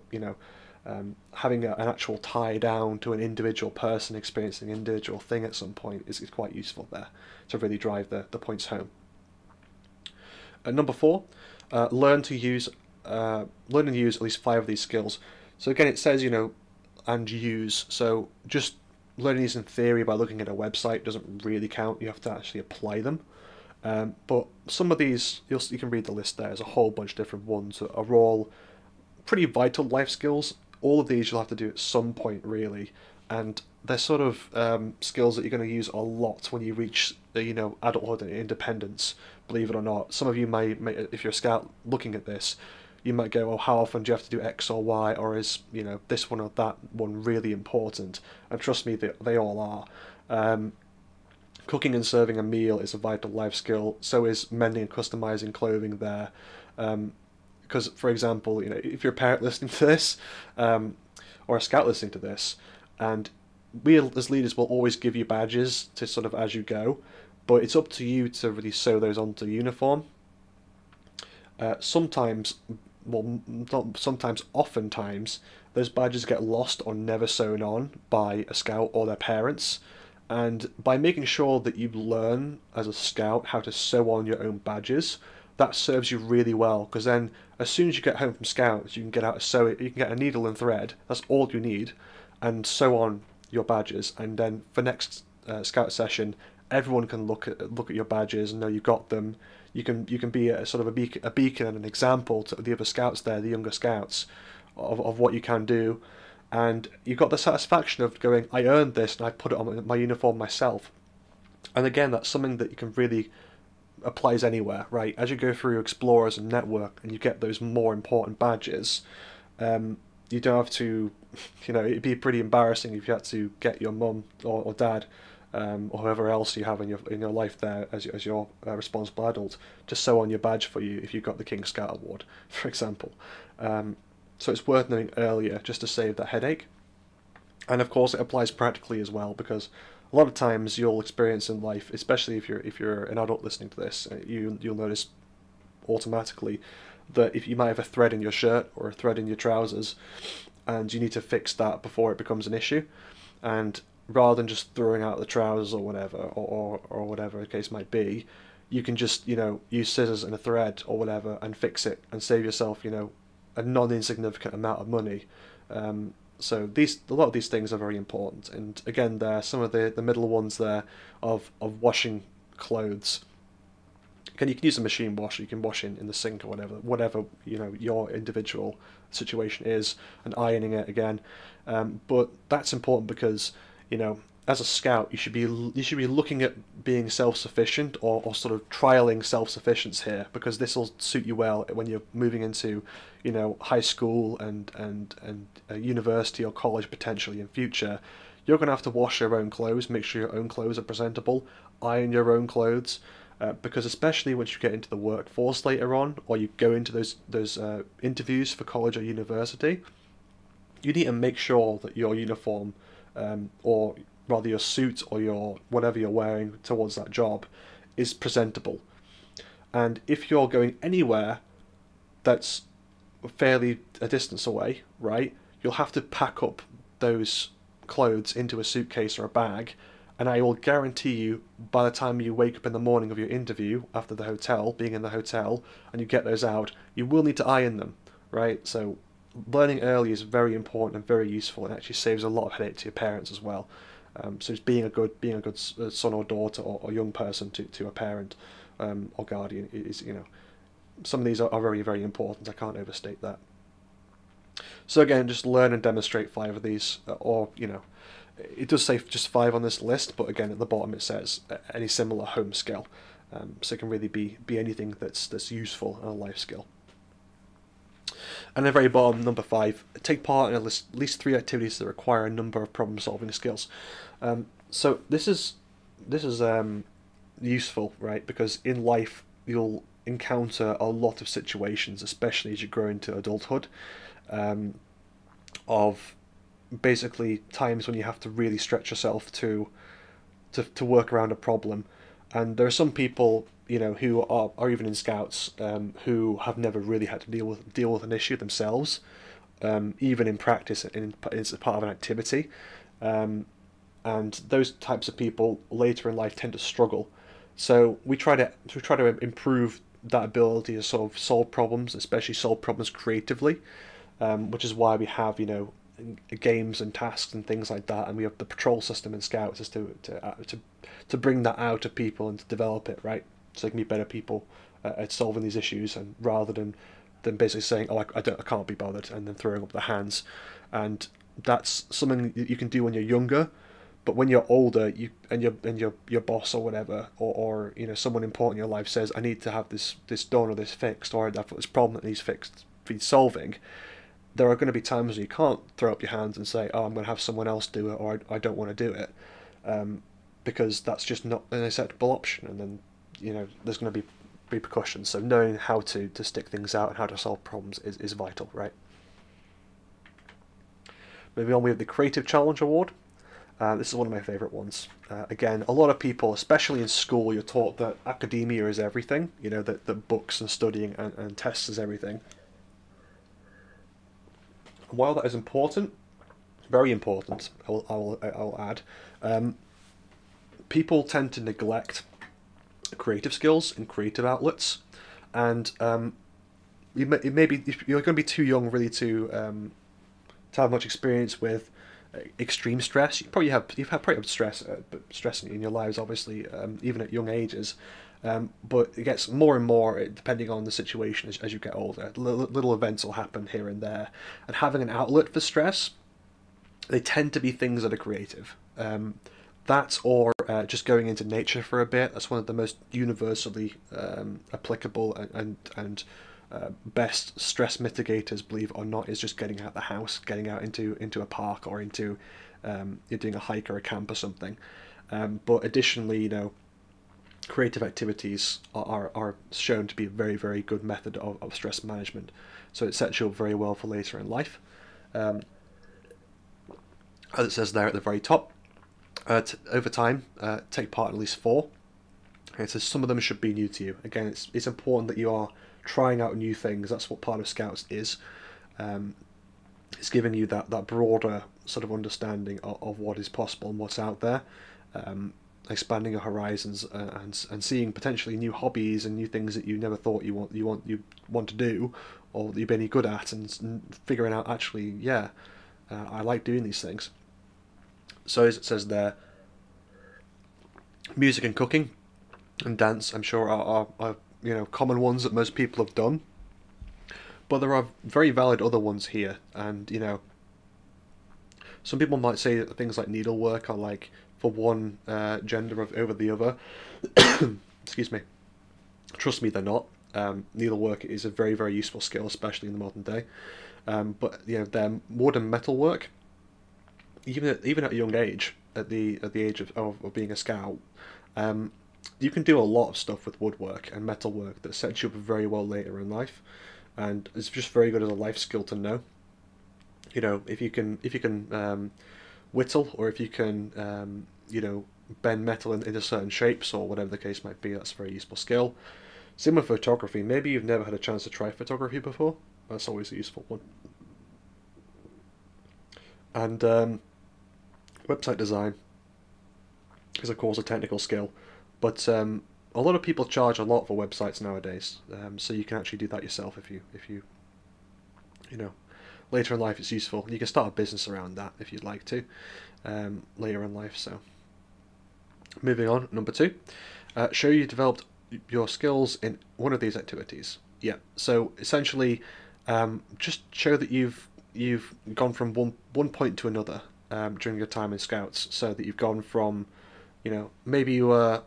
having an actual tie down to an individual person experiencing an individual thing at some point is quite useful there to really drive the points home. Number 4, learn and use at least 5 of these skills. So again, it says and use. So just learning these in theory by looking at a website doesn't really count. You have to actually apply them. But some of these, you can read the list there. There's a whole bunch of different ones that are all pretty vital life skills. All of these you'll have to do at some point, really, and they're sort of skills that you're going to use a lot when you reach adulthood and independence. Believe it or not, some of you may, if you're a scout looking at this, you might go, "Oh, how often do you have to do X or Y, or is this one or that one really important?" And trust me, they all are. Cooking and serving a meal is a vital life skill. So is mending and customizing clothing there. Because, for example, if you're a parent listening to this, or a scout listening to this, and we as leaders will always give you badges to sort of as you go, but it's up to you to really sew those onto the uniform. Sometimes, oftentimes, those badges get lost or never sewn on by a scout or their parents. And by making sure that you learn as a scout how to sew on your own badges, that serves you really well, because then as soon as you get home from Scouts, you can get out a sew, you can get a needle and thread. That's all you need, and sew on your badges. And then for next Scout session, everyone can look at your badges and know you got them. You can be a sort of a beacon and an example to the other Scouts there, the younger Scouts, of what you can do, and you've got the satisfaction of going, I earned this and I put it on my uniform myself. And again, that's something that you can really applies anywhere, right? As you go through Explorers and Network and you get those more important badges, you don't have to, it'd be pretty embarrassing if you had to get your mum or dad, or whoever else you have in your life there as your responsible adult to sew on your badge for you if you got the King Scout Award, for example. So it's worth knowing earlier just to save that headache. And of course, it applies practically as well, because a lot of times you'll experience in life, especially if you're an adult listening to this, you'll notice automatically that if you might have a thread in your shirt or a thread in your trousers, and you need to fix that before it becomes an issue, and rather than just throwing out the trousers or whatever, or whatever the case might be, you can just use scissors and a thread or whatever and fix it and save yourself a non-insignificant amount of money. So a lot of these things are very important, and again, there are some of the middle ones there of washing clothes. You can use a machine wash, you can wash in the sink or whatever your individual situation is, and ironing it again. But that's important because as a scout, you should be looking at being self-sufficient or sort of trialing self-sufficiency here, because this will suit you well when you're moving into high school and university or college potentially in future. You're going to have to wash your own clothes, make sure your own clothes are presentable, iron your own clothes, because especially once you get into the workforce later on, or you go into those interviews for college or university, you need to make sure that your uniform, or rather your suit or your whatever you're wearing towards that job, is presentable. And if you're going anywhere that's fairly a distance away, right, you'll have to pack up those clothes into a suitcase or a bag, and I will guarantee you, by the time you wake up in the morning of your interview after being in the hotel, and you get those out, you will need to iron them, right? So learning early is very important and very useful, and actually saves a lot of headache to your parents as well. So it's being a good son or daughter or young person to a parent or guardian is some of these are very, very important. I can't overstate that. So again, just learn and demonstrate 5 of these, or it does say just 5 on this list, but again at the bottom it says any similar home skill. So it can really be anything that's useful and a life skill. And at the very bottom, number 5, take part in at least 3 activities that require a number of problem-solving skills. So this is useful, right? Because in life you'll encounter a lot of situations, especially as you grow into adulthood, of basically times when you have to really stretch yourself to work around a problem. And there are some people who are even in Scouts, who have never really had to deal with an issue themselves, even in practice, as part of an activity, and those types of people later in life tend to struggle. So we try to improve that ability to sort of solve problems, especially solve problems creatively, which is why we have games and tasks and things like that, and we have the patrol system in Scouts is to bring that out of people and to develop it, right? So they can be better people at solving these issues, and rather than basically saying, oh, I can't be bothered, and then throwing up their hands. And that's something that you can do when you're younger, but when you're older, your boss or whatever, or someone important in your life says, I need to have this done or this fixed, or I've got this problem that needs solving. There are going to be times when you can't throw up your hands and say, oh, I'm going to have someone else do it, or I don't want to do it, because that's just not an acceptable option, and then there's going to be repercussions. So knowing how to stick things out and how to solve problems is vital, right? Moving on, we have the Creative Challenge Award. This is one of my favourite ones. Again, a lot of people, especially in school, you're taught that academia is everything, that books and studying and tests is everything. And while that is important, very important, I'll add, people tend to neglect creative skills and creative outlets, and maybe you're going to be too young really to have much experience with extreme stress. Probably had stress, stress in your lives, obviously, even at young ages. But it gets more and more depending on the situation as you get older. Little events will happen here and there, and having an outlet for stress, they tend to be things that are creative. That or just going into nature for a bit. That's one of the most universally applicable and best stress mitigators, believe it or not, is just getting out of the house, getting out into a park or into you're doing a hike or a camp or something. But additionally, creative activities are shown to be a very, very good method of stress management. So it sets you up very well for later in life. As it says there at the very top, over time, take part in at least 4. Okay, so some of them should be new to you. Again, it's important that you are trying out new things. That's what part of Scouts is. It's giving you that broader sort of understanding of what is possible and what's out there, expanding your horizons and seeing potentially new hobbies and new things that you never thought you want to do, or that you've been any good at, and figuring out actually, I like doing these things. So as it says there, music and cooking and dance, I'm sure are common ones that most people have done, but there are very valid other ones here. And some people might say that things like needlework are like for one gender over the other. Excuse me. Trust me, they're not. Needlework is a very, very useful skill, especially in the modern day. But their modern metalwork, even at a young age, at the age of being a scout, you can do a lot of stuff with woodwork and metalwork that sets you up very well later in life, and it's just very good as a life skill to know. If you can whittle, or if you can bend metal into certain shapes, or whatever the case might be, that's a very useful skill. Same with photography. Maybe you've never had a chance to try photography before. That's always a useful one. And website design is of course a technical skill, but a lot of people charge a lot for websites nowadays. So you can actually do that yourself if you later in life it's useful. You can start a business around that if you'd like to later in life. So moving on, number 2, show you developed your skills in one of these activities. Yeah. So essentially, just show that you've gone from one point to another during your time in Scouts, so that you've gone from, maybe you were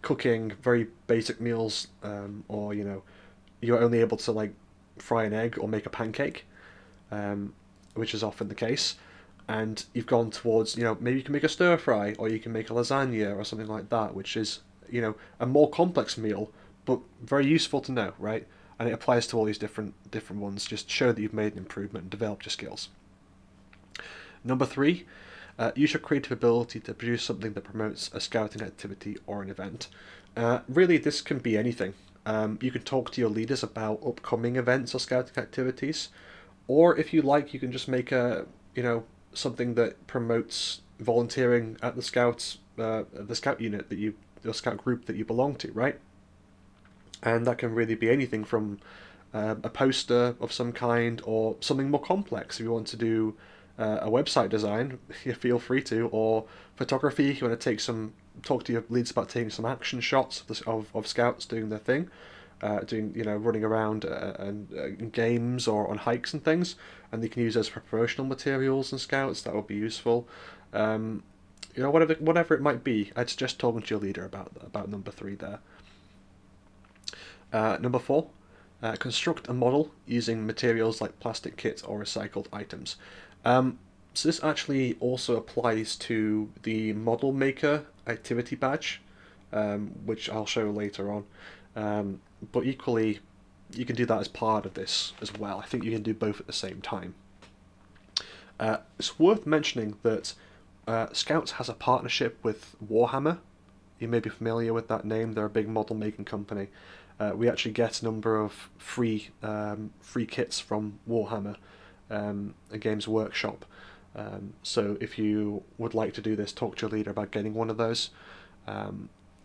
cooking very basic meals, or you're only able to like fry an egg or make a pancake, which is often the case, and you've gone towards, maybe you can make a stir fry, or you can make a lasagna or something like that, which is a more complex meal, but very useful to know, right? And it applies to all these different ones. Just show that you've made an improvement and developed your skills. Number 3, use your creative ability to produce something that promotes a scouting activity or an event. Really, this can be anything. You can talk to your leaders about upcoming events or scouting activities, or if you like, you can just make something that promotes volunteering at the scout unit the scout group that you belong to, right? And that can really be anything from a poster of some kind, or something more complex. If you want to do a website design, you feel free to, or photography. If you want to talk to your leads about taking some action shots of scouts doing their thing, running around in games or on hikes and things, and they can use those for promotional materials and Scouts. That would be useful. Whatever it might be, I'd suggest talking to your leader about number 3 there. Number 4, construct a model using materials like plastic kits or recycled items. So this actually also applies to the Model Maker activity badge, which I'll show later on. But equally, you can do that as part of this as well. I think you can do both at the same time. It's worth mentioning that Scouts has a partnership with Warhammer. You may be familiar with that name. They're a big model making company. We actually get a number of free kits from Warhammer, a Games Workshop. So if you would like to do this, talk to your leader about getting one of those.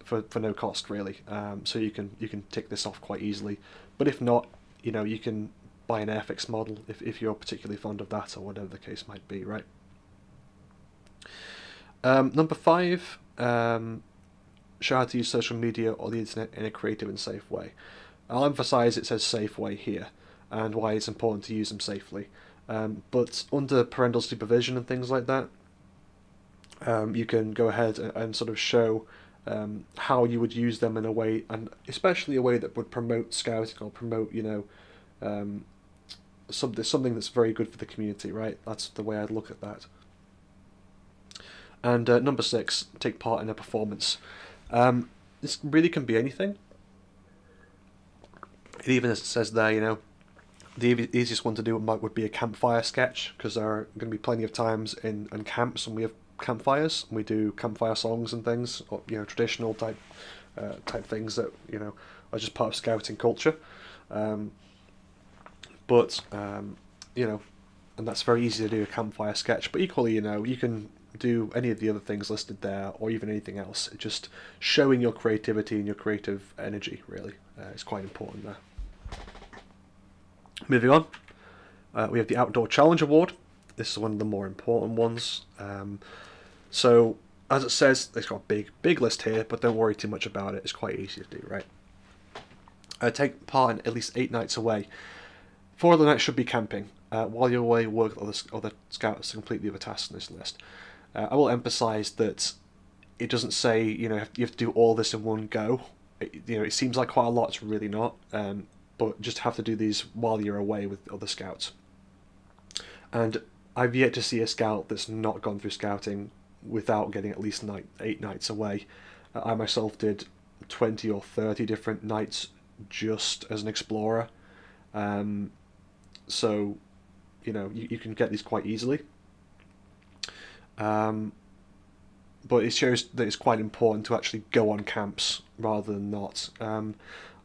for no cost really. So you can tick this off quite easily. But if not, you can buy an Airfix model if you're particularly fond of that, or whatever the case might be, right? Number 5, show how to use social media or the internet in a creative and safe way. I'll emphasise it says safe way here, and why it's important to use them safely. But under parental supervision and things like that, you can go ahead and sort of show how you would use them in a way, and especially a way that would promote scouting or promote, something that's very good for the community, right? That's the way I'd look at that. And number 6, take part in a performance. This really can be anything. It even, as it says there, the easiest one to do would be a campfire sketch, because there are going to be plenty of times in camps when we have campfires, and we do campfire songs and things, or traditional type things that are just part of scouting culture. And that's very easy to do, a campfire sketch. But equally, you can do any of the other things listed there, or even anything else. Just showing your creativity and your creative energy, really, is quite important there. Moving on, we have the Outdoor Challenge Award. This is one of the more important ones. So, as it says, it's got a big list here, but don't worry too much about it. It's quite easy to do, right? Take part in at least 8 nights away. 4 of the nights should be camping. While you're away, work with other scouts to complete the other tasks in this list. I will emphasise that it doesn't say you have to do all this in one go. It seems like quite a lot. It's really not. But just have to do these while you're away with other scouts. And I've yet to see a scout that's not gone through scouting without getting at least 8 nights away. I myself did 20 or 30 different nights just as an explorer. So, you can get these quite easily. But it shows that it's quite important to actually go on camps rather than not.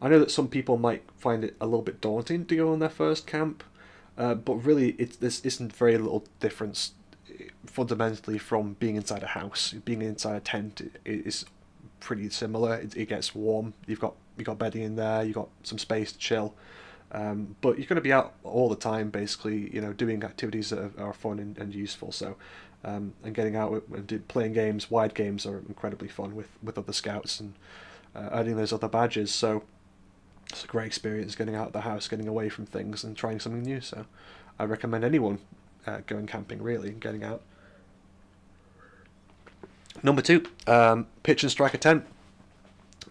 I know that some people might find it a little bit daunting to go on their first camp, but really this isn't very little difference fundamentally from being inside a house. Being inside a tent is pretty similar. It gets warm. You've got bedding in there. You've got some space to chill. But you're going to be out all the time, basically, doing activities that are fun and useful. So, and getting out and playing games, wide games are incredibly fun with other scouts and earning those other badges. So, it's a great experience getting out of the house, getting away from things, and trying something new. So, I recommend anyone going camping, really, and getting out. Number 2, pitch and strike a tent.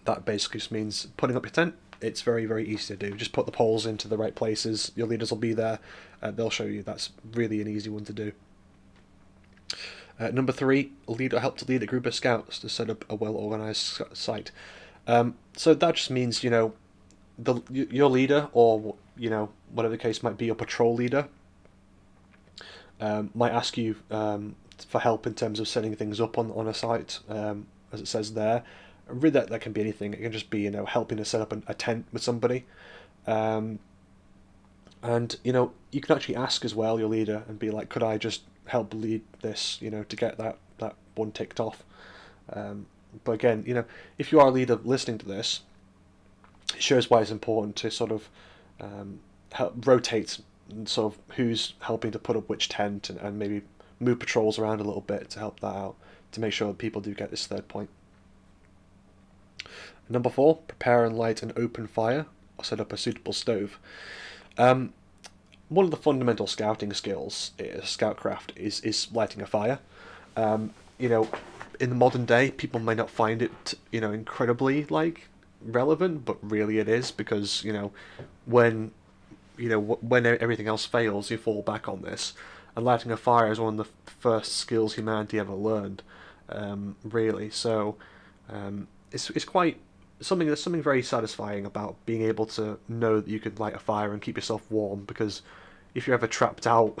That basically just means putting up your tent. It's very, very easy to do. Just put the poles into the right places. Your leaders will be there. They'll show you. That's really an easy one to do. Number 3, help to lead a group of scouts to set up a well-organised site. So that just means, your leader, or, whatever the case might be, your patrol leader, might ask you for help in terms of setting things up on a site, as it says there. Really, that can be anything. It can just be, helping to set up a tent with somebody. And, you can actually ask as well your leader and be like, could I just help lead this, to get that one ticked off. But again, if you are a leader listening to this, it shows why it's important to sort of help rotate sort of who's helping to put up which tent, and maybe move patrols around a little bit to help that out, to make sure that people do get this third point. Number 4, prepare and light an open fire or set up a suitable stove. One of the fundamental scouting skills, scoutcraft, is lighting a fire. In the modern day, people may not find it, incredibly relevant, but really it is, because when everything else fails, you fall back on this. And lighting a fire is one of the first skills humanity ever learned, really. So it's quite there's something very satisfying about being able to know that you can light a fire and keep yourself warm, because if you're ever trapped out,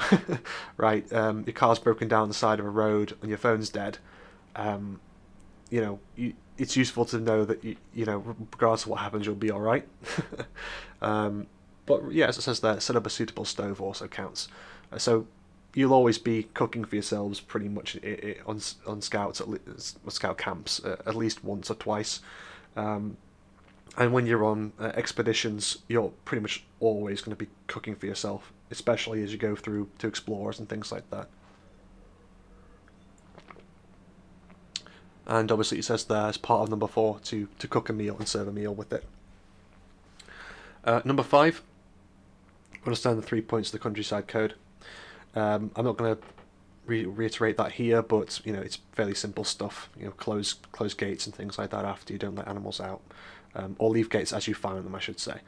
right, your car's broken down the side of a road and your phone's dead, it's useful to know that regardless of what happens, you'll be all right. But yeah, as it says there, set up a suitable stove also counts. So you'll always be cooking for yourselves pretty much on scouts, scout camps, at least once or twice. And when you're on expeditions, you're pretty much always going to be cooking for yourself, especially as you go through to explorers and things like that. And obviously it says there as part of number 4 to cook a meal and serve a meal with it. Number 5, understand the 3 points of the countryside code. I'm not going to reiterate that here, but it's fairly simple stuff. Close gates and things like that after you don't let animals out, or leave gates as you found them, I should say.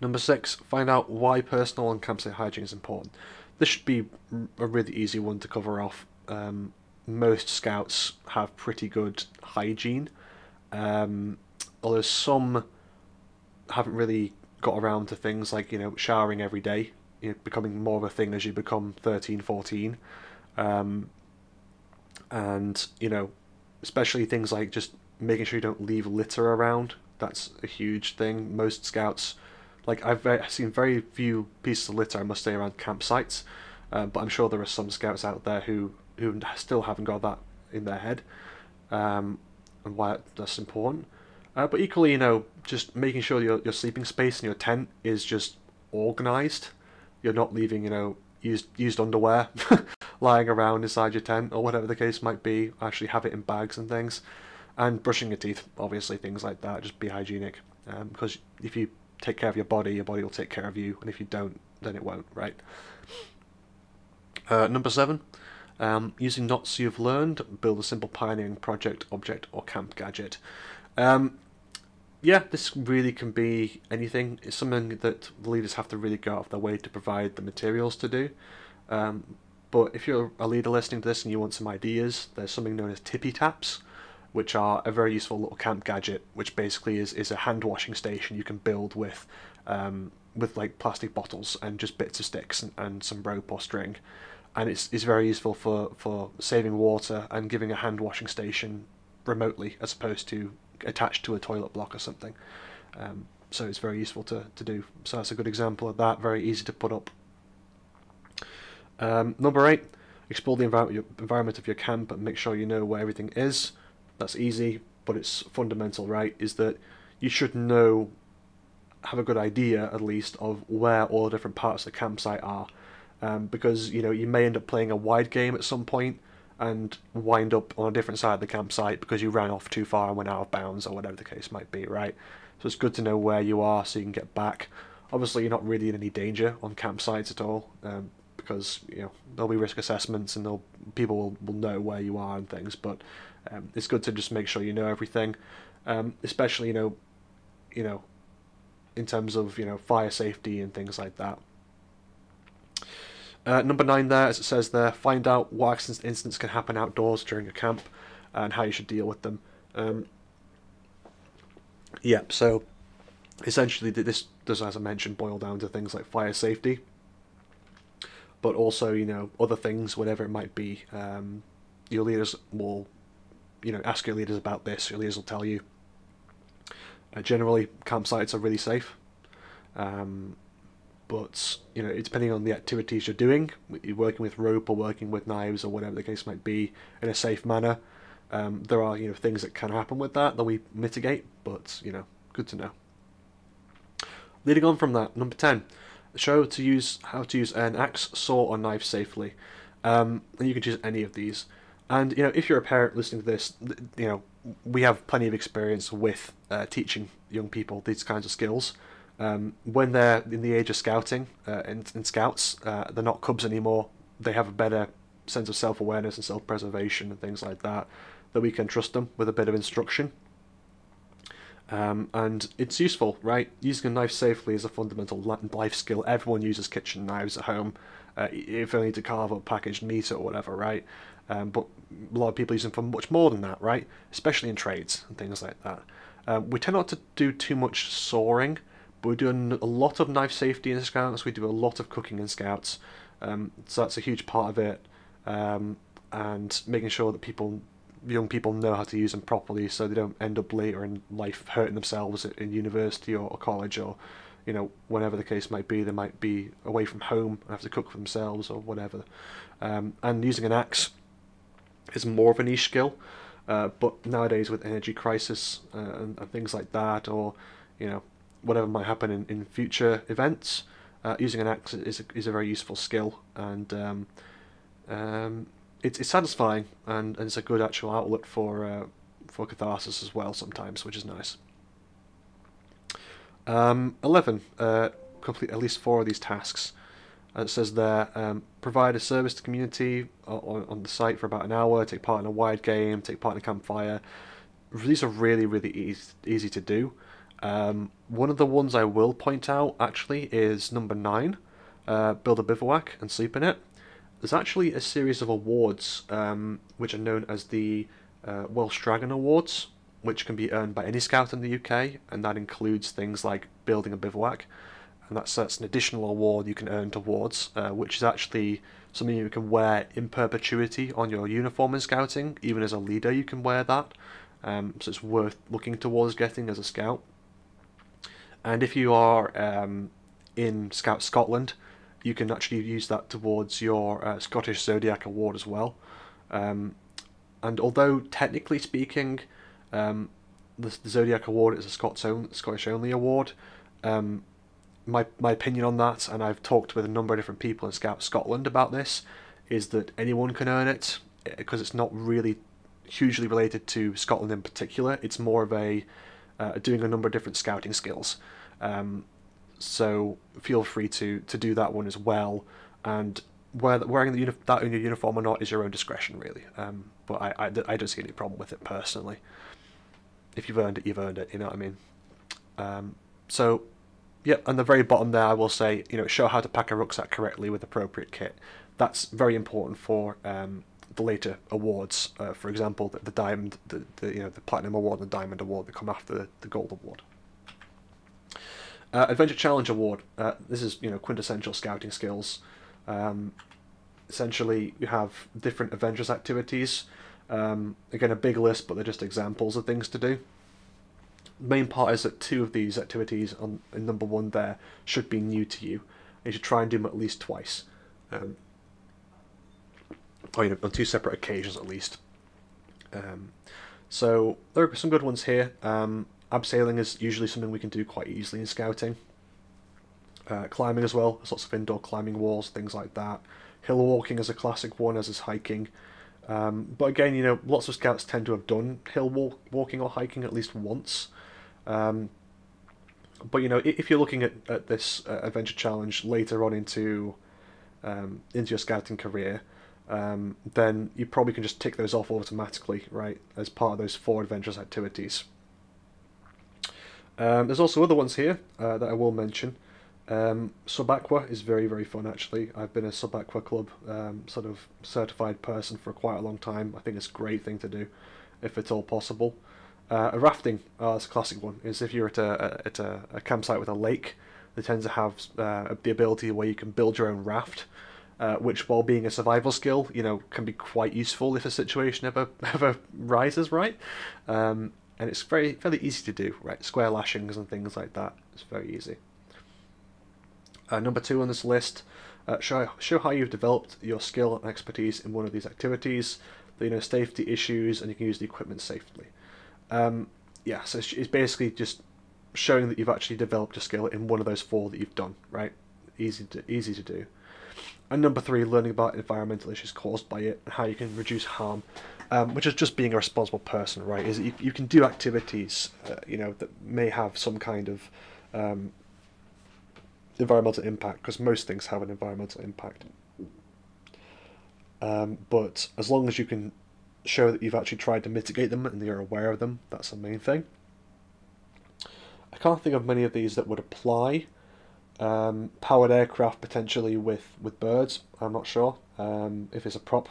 Number 6, find out why personal and campsite hygiene is important. This should be a really easy one to cover off. Most scouts have pretty good hygiene, although some haven't really got around to things like showering every day, becoming more of a thing as you become 13, 14, and especially things like just making sure you don't leave litter around. That's a huge thing. Most scouts, like I've seen very few pieces of litter, I must say, around campsites, but I'm sure there are some scouts out there who still haven't got that in their head, and why that's important. But equally, just making sure your sleeping space in your tent is just organised. You're not leaving, used underwear lying around inside your tent, or whatever the case might be. Actually have it in bags and things. And brushing your teeth, obviously, things like that. Just be hygienic. Because if you take care of your body will take care of you. And if you don't, then it won't, right? Number 7. Using knots you've learned, build a simple pioneering project, object, or camp gadget. Yeah, this really can be anything. It's something that the leaders have to really go out of their way to provide the materials to do. But if you're a leader listening to this and you want some ideas, there's something known as tippy taps, which are a very useful little camp gadget, which basically is a hand washing station you can build with like plastic bottles and just bits of sticks and some rope or string. And it's very useful for saving water and giving a hand washing station remotely as opposed to attached to a toilet block or something. So it's very useful to do. So that's a good example of that, very easy to put up. Number 8, explore the environment of your camp and make sure you know where everything is. That's easy, but it's fundamental, right? Is that you should have a good idea at least of where all the different parts of the campsite are. Because you may end up playing a wide game at some point and wind up on a different side of the campsite because you ran off too far and went out of bounds or whatever the case might be, right? So it's good to know where you are so you can get back. Obviously, you're not really in any danger on campsites at all, because there'll be risk assessments and people will know where you are and things. But it's good to just make sure you know everything, especially in terms of fire safety and things like that. Number 9 there, as it says there, find out what incidents can happen outdoors during a camp and how you should deal with them. Yeah, so essentially this does, as I mentioned, boil down to things like fire safety, but also, other things, whatever it might be. Your leaders will, ask your leaders about this. Your leaders will tell you. Generally, campsites are really safe. But depending on the activities you're doing, you're working with rope or working with knives or whatever the case might be in a safe manner, there are things that can happen with that we mitigate, but good to know. Leading on from that, number 10, show how to use an axe, saw or knife safely, and you can choose any of these. And if you're a parent listening to this, we have plenty of experience with teaching young people these kinds of skills. When they're in the age of scouting, in scouts, they're not cubs anymore. They have a better sense of self-awareness and self-preservation and things like that we can trust them with a bit of instruction. And it's useful, right? Using a knife safely is a fundamental life skill. Everyone uses kitchen knives at home, if only to carve up packaged meat or whatever, right? But a lot of people use them for much more than that, right? Especially in trades and things like that. We tend not to do too much sawing. We're doing a lot of knife safety in Scouts. We do a lot of cooking in Scouts, so that's a huge part of it. And making sure that young people know how to use them properly, so they don't end up later in life hurting themselves in university or college, or you know, whenever the case might be, they might be away from home and have to cook for themselves or whatever. And using an axe is more of a niche skill, but nowadays with energy crisis and things like that, or you know, whatever might happen in future events, using an axe is a very useful skill, and it's satisfying, and it's a good actual outlet for catharsis as well sometimes, which is nice. 11. Complete at least 4 of these tasks. It says there, provide a service to community on the site for about an hour, take part in a wide game, take part in a campfire. These are really easy to do. One of the ones I will point out, actually, is number 9, build a bivouac and sleep in it. There's actually a series of awards, which are known as the Welsh Dragon Awards, which can be earned by any scout in the UK, and that includes things like building a bivouac. And that's an additional award you can earn towards, which is actually something you can wear in perpetuity on your uniform in scouting. Even as a leader, you can wear that, so it's worth looking towards getting as a scout. And if you are in Scout Scotland, you can actually use that towards your Scottish Zodiac Award as well. And although technically speaking, the Zodiac Award is a Scottish only award, my opinion on that, and I've talked with a number of different people in Scout Scotland about this, is that anyone can earn it, because it's not really hugely related to Scotland in particular. It's more of a doing a number of different scouting skills. So feel free to do that one as well, and wearing that in your uniform or not is your own discretion, really. But I don't see any problem with it personally. If you've earned it, you've earned it. You know what I mean? So, yeah. On the very bottom there, I will say, you know, show how to pack a rucksack correctly with appropriate kit. That's very important for the later awards. For example, the diamond, the platinum award and the diamond award that come after the gold award. Adventure Challenge Award. This is, you know, quintessential scouting skills. Essentially, you have different adventures activities. Again, a big list, but they're just examples of things to do. The main part is that 2 of these activities in number 1 there should be new to you. You should try and do them at least twice, or you know, on 2 separate occasions at least. So there are some good ones here. Abseiling is usually something we can do quite easily in scouting. Climbing as well, there's lots of indoor climbing walls, things like that. Hill walking is a classic one, as is hiking. But again, you know, lots of scouts tend to have done hill walking or hiking at least once. But you know, if you're looking at this adventure challenge later on into your scouting career, then you probably can just tick those off automatically, right, as part of those 4 adventurous activities. There's also other ones here that I will mention. Sub-Aqua is very fun, actually. I've been a Sub-Aqua Club sort of certified person for quite a long time. I think it's a great thing to do, if at all possible. Rafting, that's a classic one, is if you're at a campsite with a lake, they tend to have the ability where you can build your own raft, which, while being a survival skill, you know, can be quite useful if a situation ever rises, right? And it's fairly easy to do, right? Square lashings and things like that. It's very easy. Number 2 on this list, show how you've developed your skill and expertise in one of these activities. You know, safety issues, and you can use the equipment safely. Yeah, so it's basically just showing that you've actually developed a skill in one of those 4 that you've done, right? Easy to do. And number 3, learning about environmental issues caused by it and how you can reduce harm, which is just being a responsible person, right? Is that you can do activities, you know, that may have some kind of environmental impact, because most things have an environmental impact. But as long as you can show that you've actually tried to mitigate them and you're aware of them, that's the main thing. I can't think of many of these that would apply. Powered aircraft potentially with birds. I'm not sure if it's a prop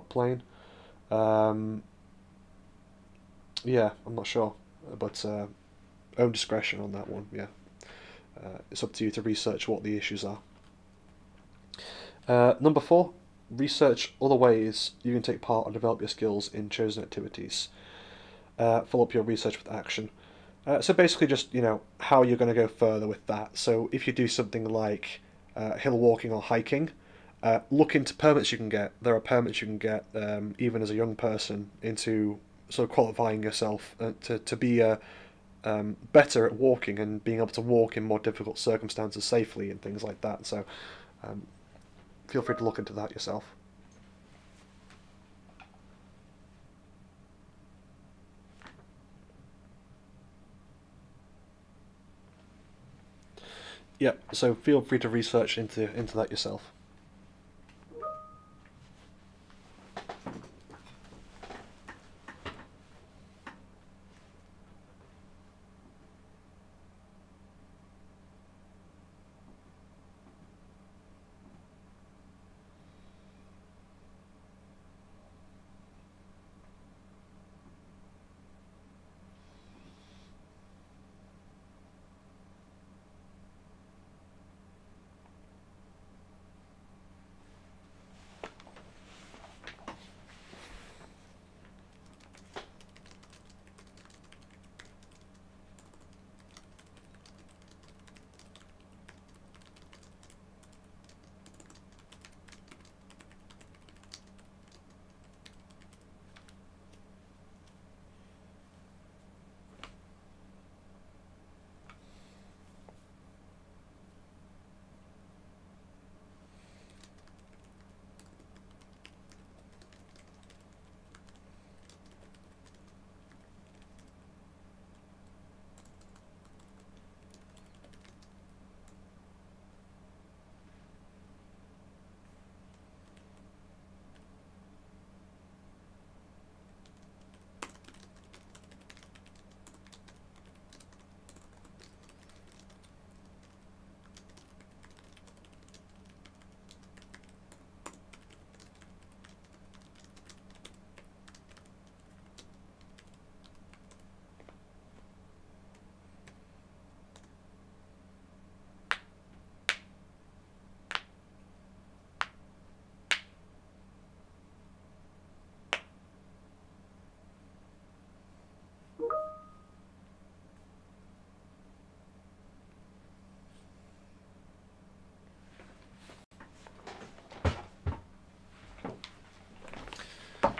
plane. Yeah, I'm not sure, but own discretion on that one. Yeah, it's up to you to research what the issues are. Number 4, research other ways you can take part or develop your skills in chosen activities. Follow up your research with action. So basically, just how you're going to go further with that. So if you do something like hill walking or hiking, look into permits you can get. There are permits you can get even as a young person into sort of qualifying yourself to be better at walking and being able to walk in more difficult circumstances safely and things like that. So um, feel free to look into that yourself. Yeah, so feel free to research into that yourself.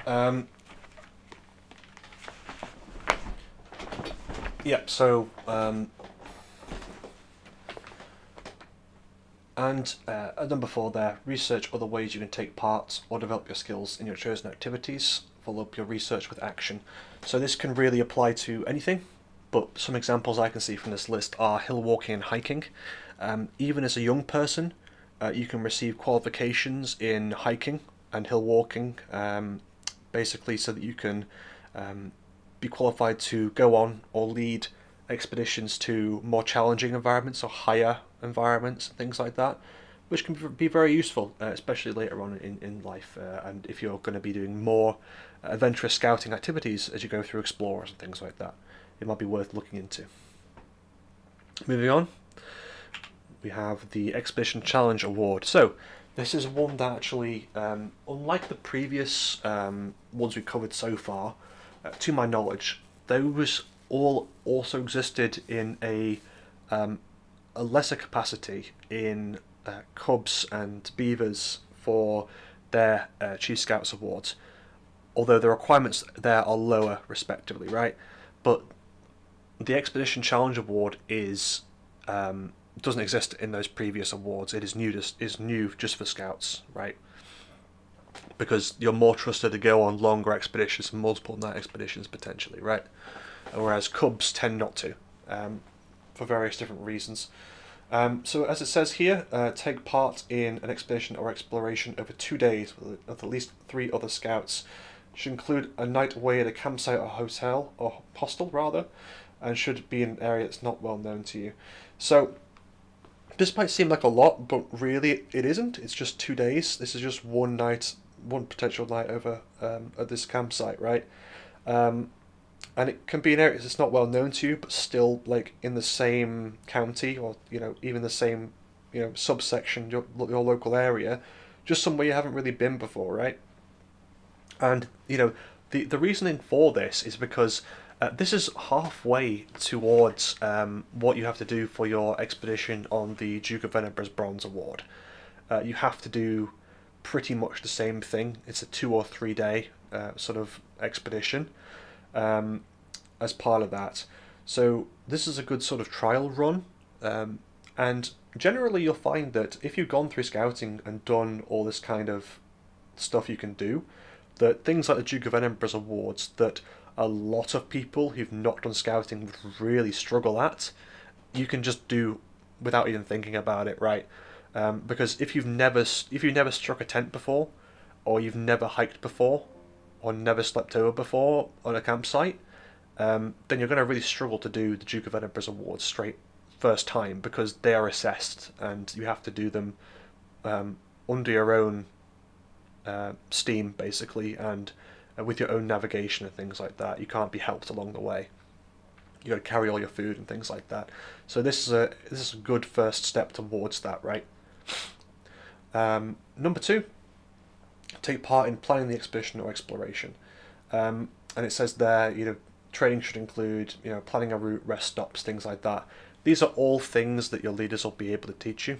Um, yeah, so at number 4 there, research other ways you can take part or develop your skills in your chosen activities. Follow up your research with action. So this can really apply to anything, but some examples I can see from this list are hill walking and hiking. Even as a young person, you can receive qualifications in hiking and hill walking, basically so that you can be qualified to go on or lead expeditions to more challenging environments or higher environments and things like that, which can be very useful, especially later on in life, and if you're going to be doing more adventurous scouting activities as you go through explorers and things like that, it might be worth looking into. Moving on, we have the Expedition Challenge Award. So this is one that actually, unlike the previous ones we've covered so far, to my knowledge, those all also existed in a lesser capacity in Cubs and Beavers for their Chief Scouts Awards, although the requirements there are lower respectively, right? But the Expedition Challenge Award doesn't exist in those previous awards. It is new just for Scouts, right? Because you're more trusted to go on longer expeditions, multiple night expeditions potentially, right? Whereas Cubs tend not to, for various different reasons. So as it says here, take part in an expedition or exploration over 2 days with at least 3 other Scouts. Should include a night away at a campsite or hotel, or hostel rather, and should be in an area that's not well known to you. So this might seem like a lot, but really it isn't. It's just 2 days. This is just one night, one potential night over at this campsite, right? And it can be in areas that's not well known to you, but still like in the same county or even the same subsection, your local area, just somewhere you haven't really been before, right? And the reasoning for this is because This is halfway towards what you have to do for your expedition on the Duke of Edinburgh's Bronze Award. You have to do pretty much the same thing. It's a 2 or 3 day sort of expedition as part of that. So this is a good sort of trial run, and generally you'll find that if you've gone through scouting and done all this kind of stuff you can do, that things like the Duke of Edinburgh's Awards that a lot of people who've not done scouting would really struggle at, you can just do without even thinking about it, right? Because if you've never struck a tent before, or you've never hiked before, or never slept over before on a campsite, then you're going to really struggle to do the Duke of Edinburgh's Awards straight first time, because they are assessed and you have to do them under your own steam, basically, and with your own navigation and things like that. You can't be helped along the way. You got to carry all your food and things like that. So this is a good first step towards that, right? Number 2, take part in planning the expedition or exploration. And it says there, training should include, planning a route, rest stops, things like that. These are all things that your leaders will be able to teach you,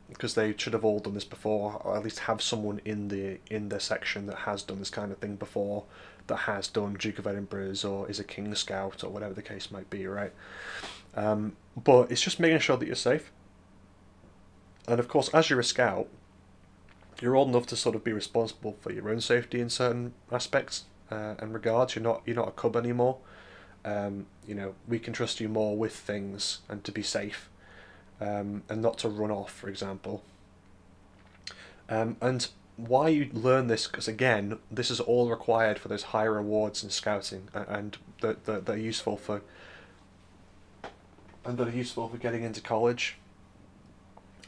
because they should have all done this before, or at least have someone in their section that has done this kind of thing before, that has done Duke of Edinburgh's or is a King Scout or whatever the case might be, right? But it's just making sure that you're safe. And of course, as you're a scout, you're old enough to sort of be responsible for your own safety in certain aspects and regards. You're not a cub anymore. We can trust you more with things and to be safe, and not to run off, for example. And why you learn this, because again, this is all required for those higher awards in scouting, and that are useful for getting into college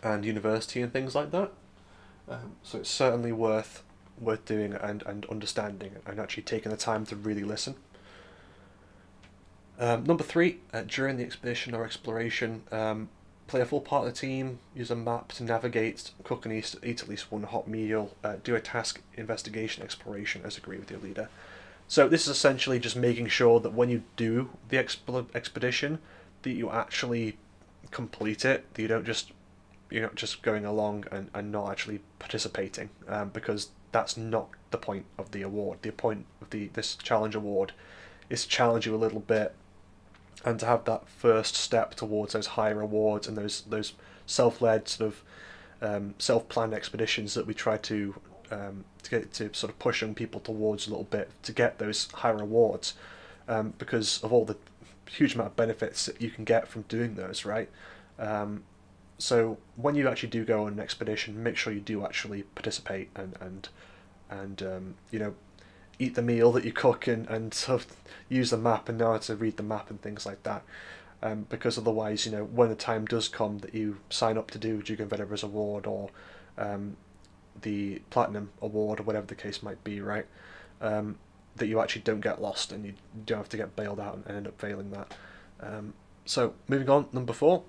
and university and things like that. So it's certainly worth doing and understanding and actually taking the time to really listen. Number 3, during the expedition or exploration, play a full part of the team, use a map to navigate, cook and eat at least one hot meal, do a task, investigation, exploration as agreed with your leader. So this is essentially just making sure that when you do the expedition, that you actually complete it, that you're not just going along and not actually participating, because that's not the point of the award. The point of this challenge award is to challenge you a little bit, and to have that first step towards those higher awards and those self-led sort of self-planned expeditions that we try to get to sort of push young people towards a little bit to get those higher awards, because of all the huge amount of benefits that you can get from doing those, right? So when you actually do go on an expedition, make sure you do actually participate and eat the meal that you cook and sort of use the map and know how to read the map and things like that. Because otherwise, when the time does come that you sign up to do Duke of Edinburgh's Award or the Platinum Award or whatever the case might be, right? That you actually don't get lost and you don't have to get bailed out and end up failing that. So moving on, number 4.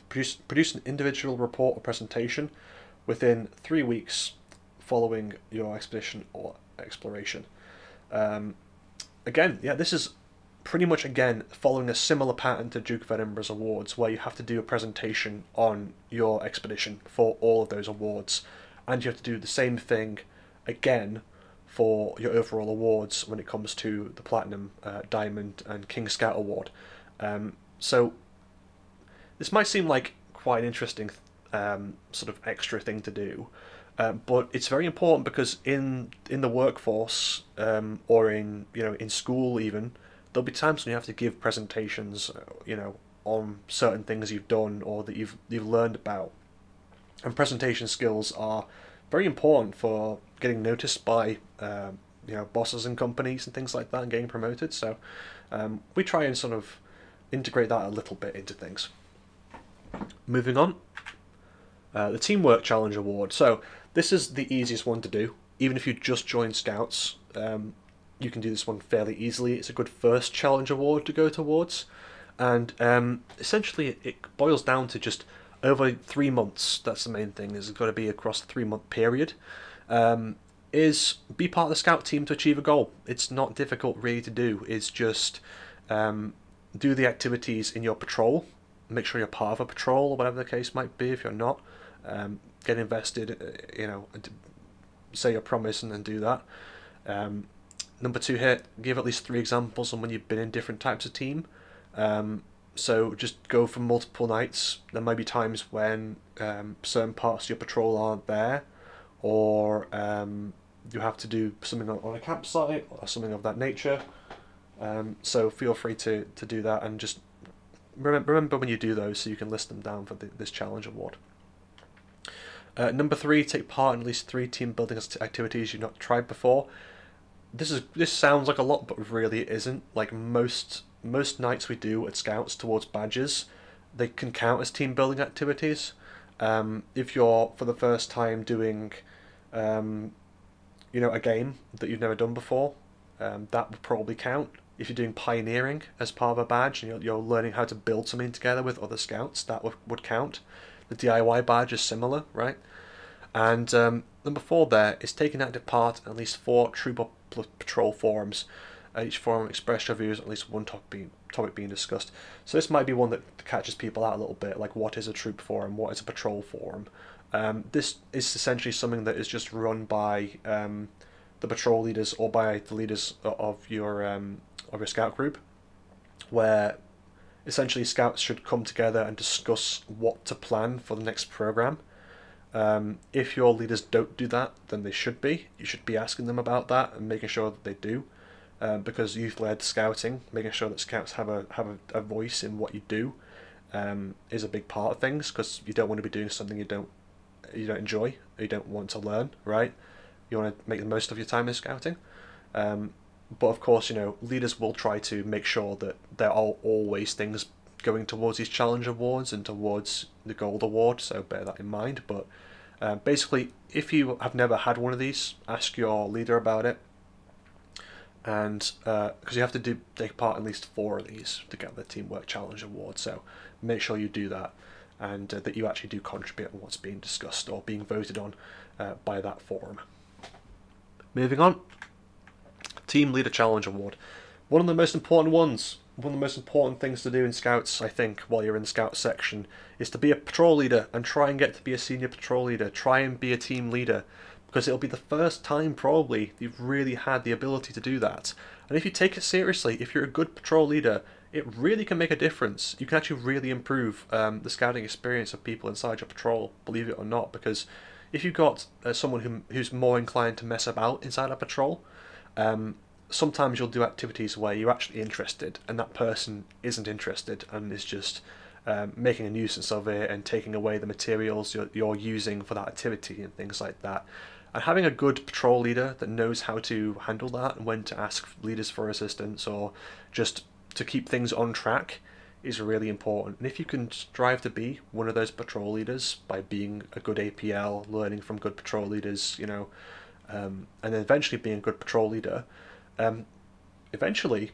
Produce an individual report or presentation within 3 weeks following your expedition or exploration. Again, this is pretty much, again, following a similar pattern to Duke of Edinburgh's Awards, where you have to do a presentation on your expedition for all of those awards, and you have to do the same thing again for your overall awards when it comes to the Platinum, Diamond and King Scout Award. So this might seem like quite an interesting sort of extra thing to do, but it's very important, because in the workforce, or in school even, there'll be times when you have to give presentations on certain things you've done or that you've learned about, and presentation skills are very important for getting noticed by bosses and companies and things like that, and getting promoted. So we try and sort of integrate that a little bit into things. Moving on, the Teamwork Challenge Award. So this is the easiest one to do. Even if you just joined Scouts, you can do this one fairly easily. It's a good first challenge award to go towards, and essentially it boils down to just over 3 months. That's the main thing. It's got to be across a 3-month period. is be part of the scout team to achieve a goal. It's not difficult really to do. It's just do the activities in your patrol. Make sure you're part of a patrol or whatever the case might be. If you're not, get invested. Say your promise and then do that. Number 2 here, give at least 3 examples on when you've been in different types of team. So just go for multiple nights. There might be times when certain parts of your patrol aren't there, or you have to do something on a campsite or something of that nature. So feel free to do that, and just remember when you do those so you can list them down for this challenge award. Number 3, take part in at least 3 team building activities you've not tried before. This sounds like a lot, but really it isn't. Like most nights we do at Scouts towards badges, they can count as team building activities. If you're for the first time doing, a game that you've never done before, that would probably count. If you're doing pioneering as part of a badge and you're learning how to build something together with other Scouts, that would count. The DIY badge is similar, right? And number 4 there is taking active part in at least 4 troop or patrol forums. Each forum express your views on at least one topic being discussed. So this might be one that catches people out a little bit, like what is a troop forum, what is a patrol forum. This is essentially something that is just run by the patrol leaders or by the leaders of your scout group, where essentially scouts should come together and discuss what to plan for the next program. If your leaders don't do that, then they should be. You should be asking them about that and making sure that they do, because youth-led scouting, making sure that scouts have a voice in what you do, is a big part of things, because you don't want to be doing something you don't enjoy, or you don't want to learn, right? You want to make the most of your time in scouting. But of course, leaders will try to make sure that there are always things going towards these challenge awards and towards the gold award, so bear that in mind. But basically, if you have never had one of these, ask your leader about it, and because you have to take part in at least 4 of these to get the Teamwork Challenge Award, so make sure you do that, and that you actually do contribute on what's being discussed or being voted on by that forum. Moving on, Team Leader Challenge Award. One of the most important ones, one of the most important things to do in Scouts, I think, while you're in the Scout section, is to be a patrol leader and try and get to be a senior patrol leader. Try and be a team leader, because it'll be the first time probably you've really had the ability to do that. And if you take it seriously, if you're a good patrol leader, it really can make a difference. You can actually really improve the scouting experience of people inside your patrol, believe it or not, because if you've got someone who's more inclined to mess about inside a patrol, sometimes you'll do activities where you're actually interested and that person isn't interested and is just making a nuisance of it and taking away the materials you're using for that activity and things like that. And having a good patrol leader that knows how to handle that and when to ask leaders for assistance or just to keep things on track is really important. And if you can strive to be one of those patrol leaders by being a good APL, learning from good patrol leaders, and then eventually being a good patrol leader, eventually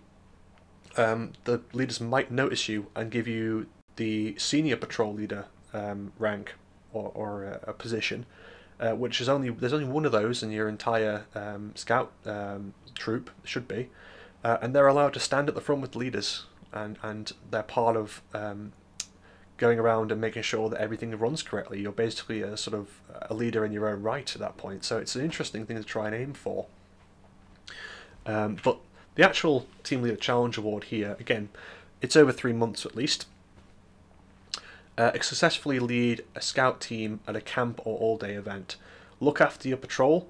the leaders might notice you and give you the senior patrol leader rank or a position, which there's only one of those in your entire scout troop, should be, and they're allowed to stand at the front with the leaders, and they're part of going around and making sure that everything runs correctly. You're basically a sort of a leader in your own right at that point, so it's an interesting thing to try and aim for. But the actual Team Leader Challenge Award here, again, it's over 3 months at least. Successfully lead a scout team at a camp or all-day event. Look after your patrol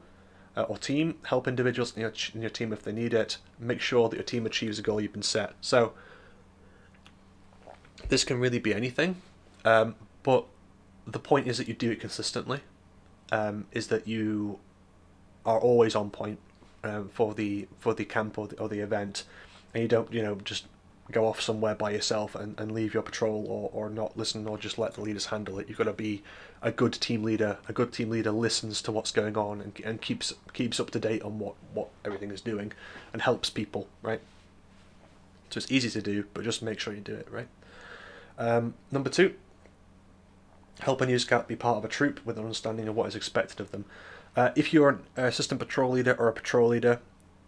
or team. Help individuals in your team if they need it. Make sure that your team achieves a goal you've been set. So this can really be anything, but the point is that you do it consistently. Is that you are always on point for the camp or the event, and you don't just go off somewhere by yourself and leave your patrol or not listen or just let the leaders handle it. You've got to be a good team leader. A good team leader listens to what's going on and keeps up to date on what everything is doing and helps people, right? So it's easy to do, but just make sure you do it, right? Number 2, help a new scout be part of a troop with an understanding of what is expected of them. If you're an assistant patrol leader or a patrol leader,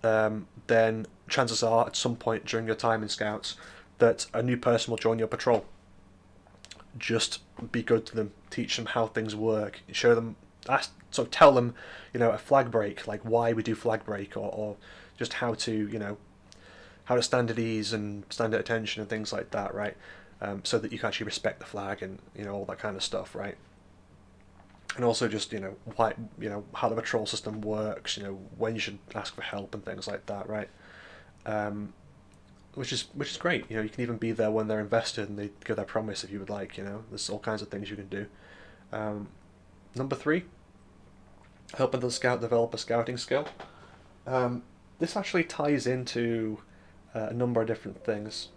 then chances are at some point during your time in Scouts that a new person will join your patrol. Just be good to them, teach them how things work, show them, tell them, a flag break, like why we do flag break, or just how to, how to stand at ease and stand at attention and things like that, right? So that you can actually respect the flag and all that kind of stuff, right? And also just why how the patrol system works, when you should ask for help and things like that, right? Which is great. You can even be there when they're invested and they give their promise if you would like. There's all kinds of things you can do. Number 3, helping the scout develop a scouting skill. This actually ties into a number of different things.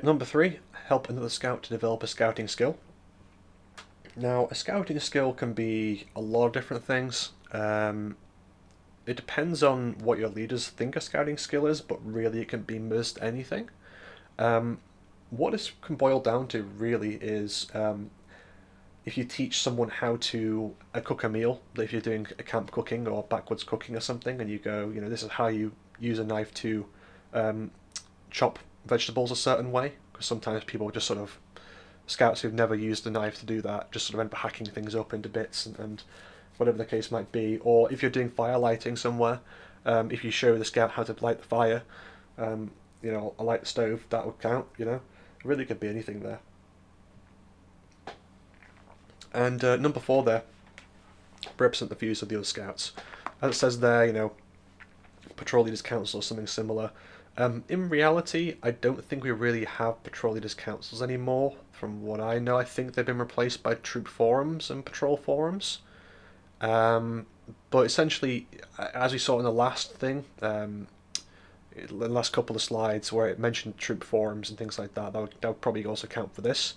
Number 3, help another scout to develop a scouting skill. Now, a scouting skill can be a lot of different things. It depends on what your leaders think a scouting skill is, but really it can be most anything. What this can boil down to really is if you teach someone how to cook a meal, if you're doing a camp cooking or backwoods cooking or something, and you go, this is how you use a knife to chop vegetables a certain way, because sometimes people just scouts who've never used a knife to do that just end up hacking things up into bits and whatever the case might be. Or if you're doing fire lighting somewhere, if you show the scout how to light the fire, light the stove, that would count. It really could be anything there. And number 4 there, represent the views of the other scouts. As it says there, Patrol Leaders Council or something similar. In reality, I don't think we really have Patrol Leaders Councils anymore. From what I know, I think they've been replaced by troop forums and patrol forums. But essentially, as we saw in the last thing, the last couple of slides where it mentioned troop forums and things like that, that would probably also count for this.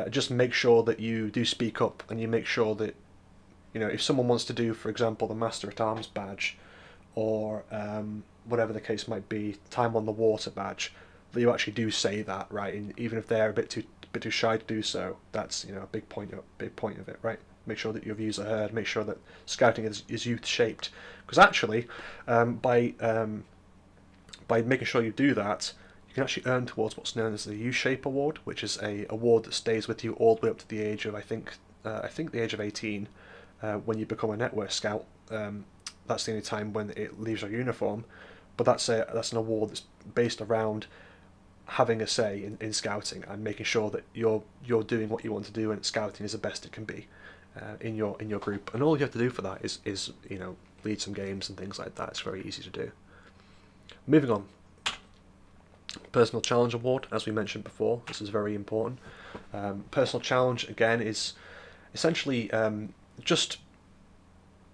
Just make sure that you do speak up, and you make sure that, if someone wants to do, for example, the Master at Arms badge, or whatever the case might be, time on the water badge, that you actually do say that, right? And even if they're a bit too shy to do so, that's a big point of it, right? Make sure that your views are heard. Make sure that scouting is youth shaped, because actually, by making sure you do that, you can actually earn towards what's known as the U-Shape Award, which is a award that stays with you all the way up to the age of I think the age of 18, when you become a network scout. That's the only time when it leaves your uniform, but that's an award that's based around having a say in scouting and making sure that you're doing what you want to do, and scouting is the best it can be in your group. And all you have to do for that is lead some games and things like that. It's very easy to do. Moving on, Personal Challenge Award, as we mentioned before, this is very important. Personal challenge again is essentially just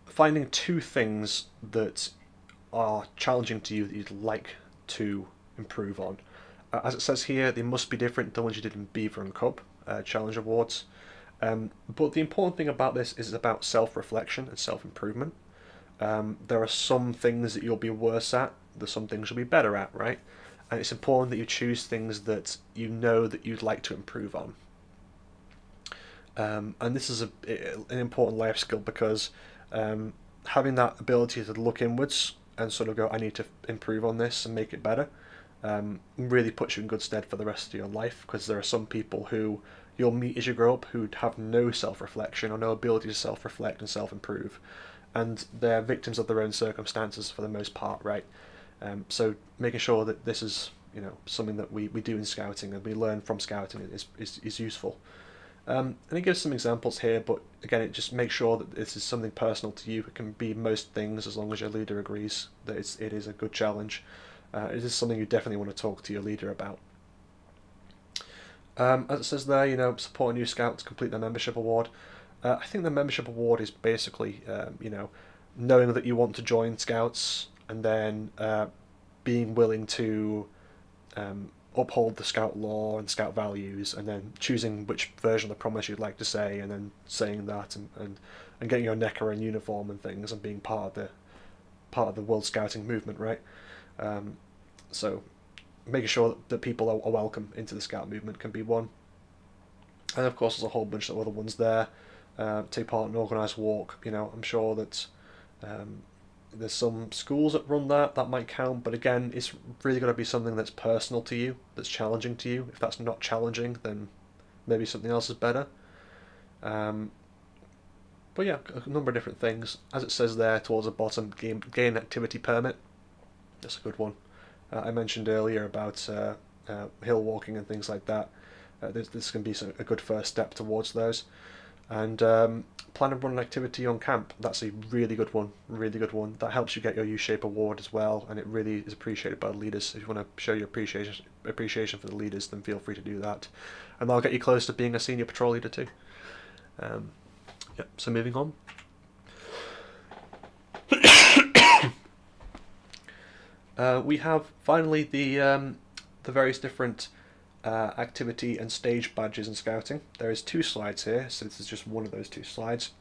finding 2 things that are challenging to you that you'd like to improve on. As it says here, they must be different than ones you did in Beaver and Cub Challenge Awards. But the important thing about this is about self-reflection and self-improvement. There are some things that you'll be worse at, there's some things you'll be better at, right? And it's important that you choose things that you know that you'd like to improve on. And this is an important life skill, because having that ability to look inwards and go, I need to improve on this and make it better, really puts you in good stead for the rest of your life, because there are some people who you'll meet as you grow up who have no self-reflection or no ability to self-reflect and self-improve, and they're victims of their own circumstances for the most part, right? So making sure that this is something that we do in scouting and we learn from scouting is useful. And it gives some examples here, but again, it just makes sure that this is something personal to you. It can be most things as long as your leader agrees that it is a good challenge. It is something you definitely want to talk to your leader about. As it says there, support a new scout to complete their membership award. I think the membership award is basically, knowing that you want to join scouts, and then being willing to uphold the scout law and scout values, and then choosing which version of the promise you'd like to say, and then saying that, and getting your NECA and uniform and things, and being part of the World Scouting movement, right? So making sure that people are welcome into the Scout movement can be one. And of course, there's a whole bunch of other ones there. Take part in an organised walk. I'm sure that there's some schools that run that might count, but again, it's really got to be something that's personal to you, that's challenging to you. If that's not challenging, then maybe something else is better. But yeah, a number of different things. As it says there towards the bottom, gain activity permit. That's a good one. I mentioned earlier about hill walking and things like that. This can be a good first step towards those. And plan and run an activity on camp. That's a really good one. Really good one. That helps you get your U-Shape award as well, and it really is appreciated by the leaders. If you want to show your appreciation for the leaders, then feel free to do that, and that'll get you close to being a senior patrol leader too. Yep. So moving on. We have finally the various different activity and stage badges in Scouting. There is 2 slides here, so this is just one of those 2 slides.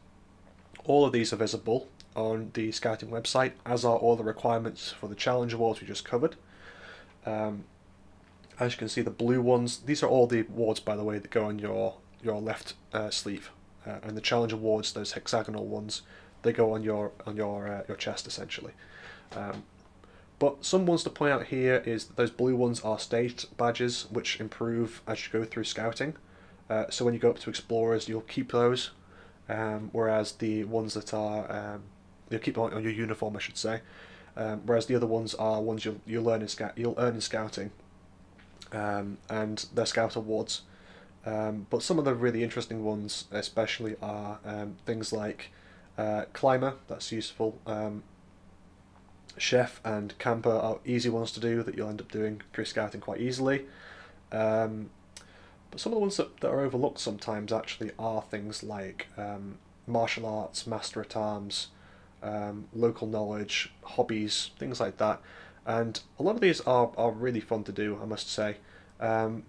All of these are visible on the Scouting website, as are all the requirements for the challenge awards we just covered. As you can see, the blue ones, these are all the awards, by the way, that go on your left sleeve, and the challenge awards, those hexagonal ones, they go on your chest essentially. But some ones to point out here is that those blue ones are staged badges, which improve as you go through Scouting. So when you go up to Explorers, you'll keep those, whereas the ones that are you'll keep on your uniform, I should say. Whereas the other ones are ones you'll earn in Scouting, and they're Scout awards. But some of the really interesting ones, especially, are things like Climber. That's useful. Chef and Camper are easy ones to do that you'll end up doing through Scouting quite easily. But some of the ones that are overlooked sometimes actually are things like martial arts, master at arms, local knowledge, hobbies, things like that. And a lot of these are really fun to do, I must say. The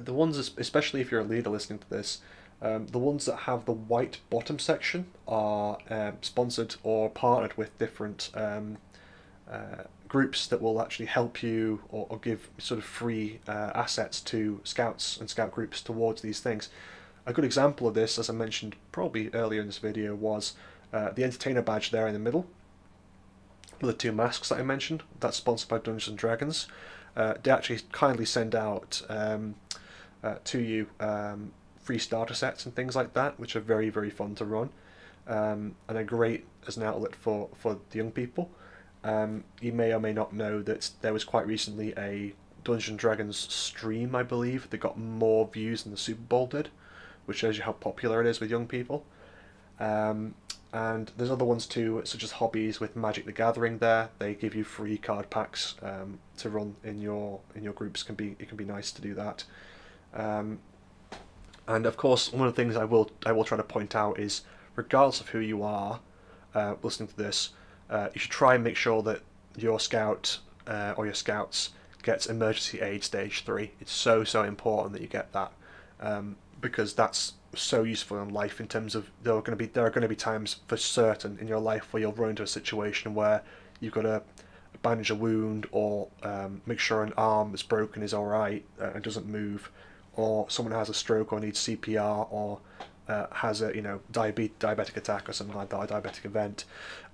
ones, especially if you're a leader listening to this, the ones that have the white bottom section are sponsored or partnered with different groups that will actually help you or give sort of free assets to scouts and scout groups towards these things. A good example of this, as I mentioned probably earlier in this video, was the Entertainer badge there in the middle with the 2 masks that I mentioned. That's sponsored by Dungeons & Dragons. They actually kindly send out to you free starter sets and things like that, which are very, very fun to run, and are great as an outlet for the young people. You may or may not know that there was quite recently a Dungeons & Dragons stream, I believe, that got more views than the Super Bowl did, which shows you how popular it is with young people. And there's other ones too, such as hobbies with Magic the Gathering there. They give you free card packs to run in your groups. It can be nice to do that. And of course, one of the things I will try to point out is, regardless of who you are listening to this, you should try and make sure that your scout or your scouts gets emergency aid stage 3. It's so important that you get that, because that's so useful in life, in terms of there are going to be times for certain in your life where you'll run into a situation where you've got to bandage a wound, or make sure an arm that's broken is alright and doesn't move, or someone has a stroke or needs CPR, or has a diabetic attack or something like that, a diabetic event,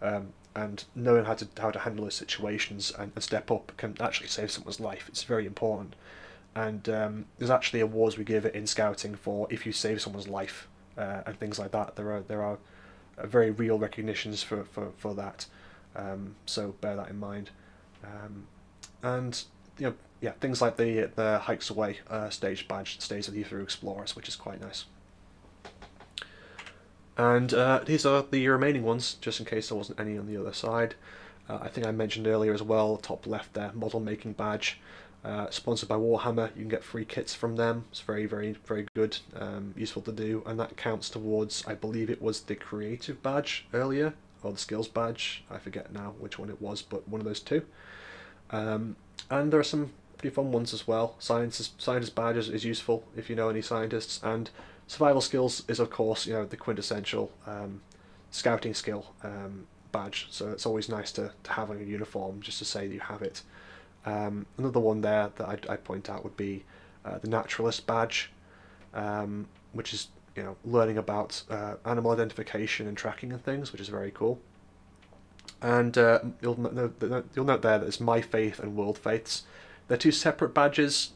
and knowing how to handle those situations and step up can actually save someone's life. It's very important. And there's actually awards we give in Scouting for if you save someone's life and things like that. There are very real recognitions for that. So bear that in mind. And things like the Hikes Away stage badge stays with you through Explorers, which is quite nice. And these are the remaining ones, just in case there wasn't any on the other side. I think I mentioned earlier as well, top left there, model making badge. Sponsored by Warhammer. You can get free kits from them. It's very, very, very good, useful to do, and that counts towards, I believe it was the creative badge earlier, or the skills badge. I forget now which one it was, but one of those 2. And there are some pretty fun ones as well. Scientist badge is useful if you know any scientists, and survival skills is, of course, the quintessential scouting skill. badge, so it's always nice to have on your uniform just to say that you have it. Another one there that I'd point out would be the Naturalist badge, which is learning about animal identification and tracking and things, which is very cool. And you'll note there that there's My Faith and World Faiths. They're two separate badges.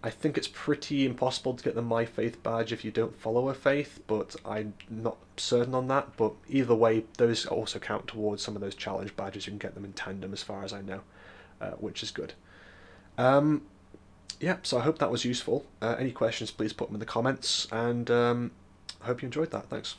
I think it's pretty impossible to get the My Faith badge if you don't follow a faith, but I'm not certain on that. But either way, those also count towards some of those challenge badges. You can get them in tandem as far as I know, which is good. Yeah, so I hope that was useful. Any questions, please put them in the comments, and I hope you enjoyed that. Thanks.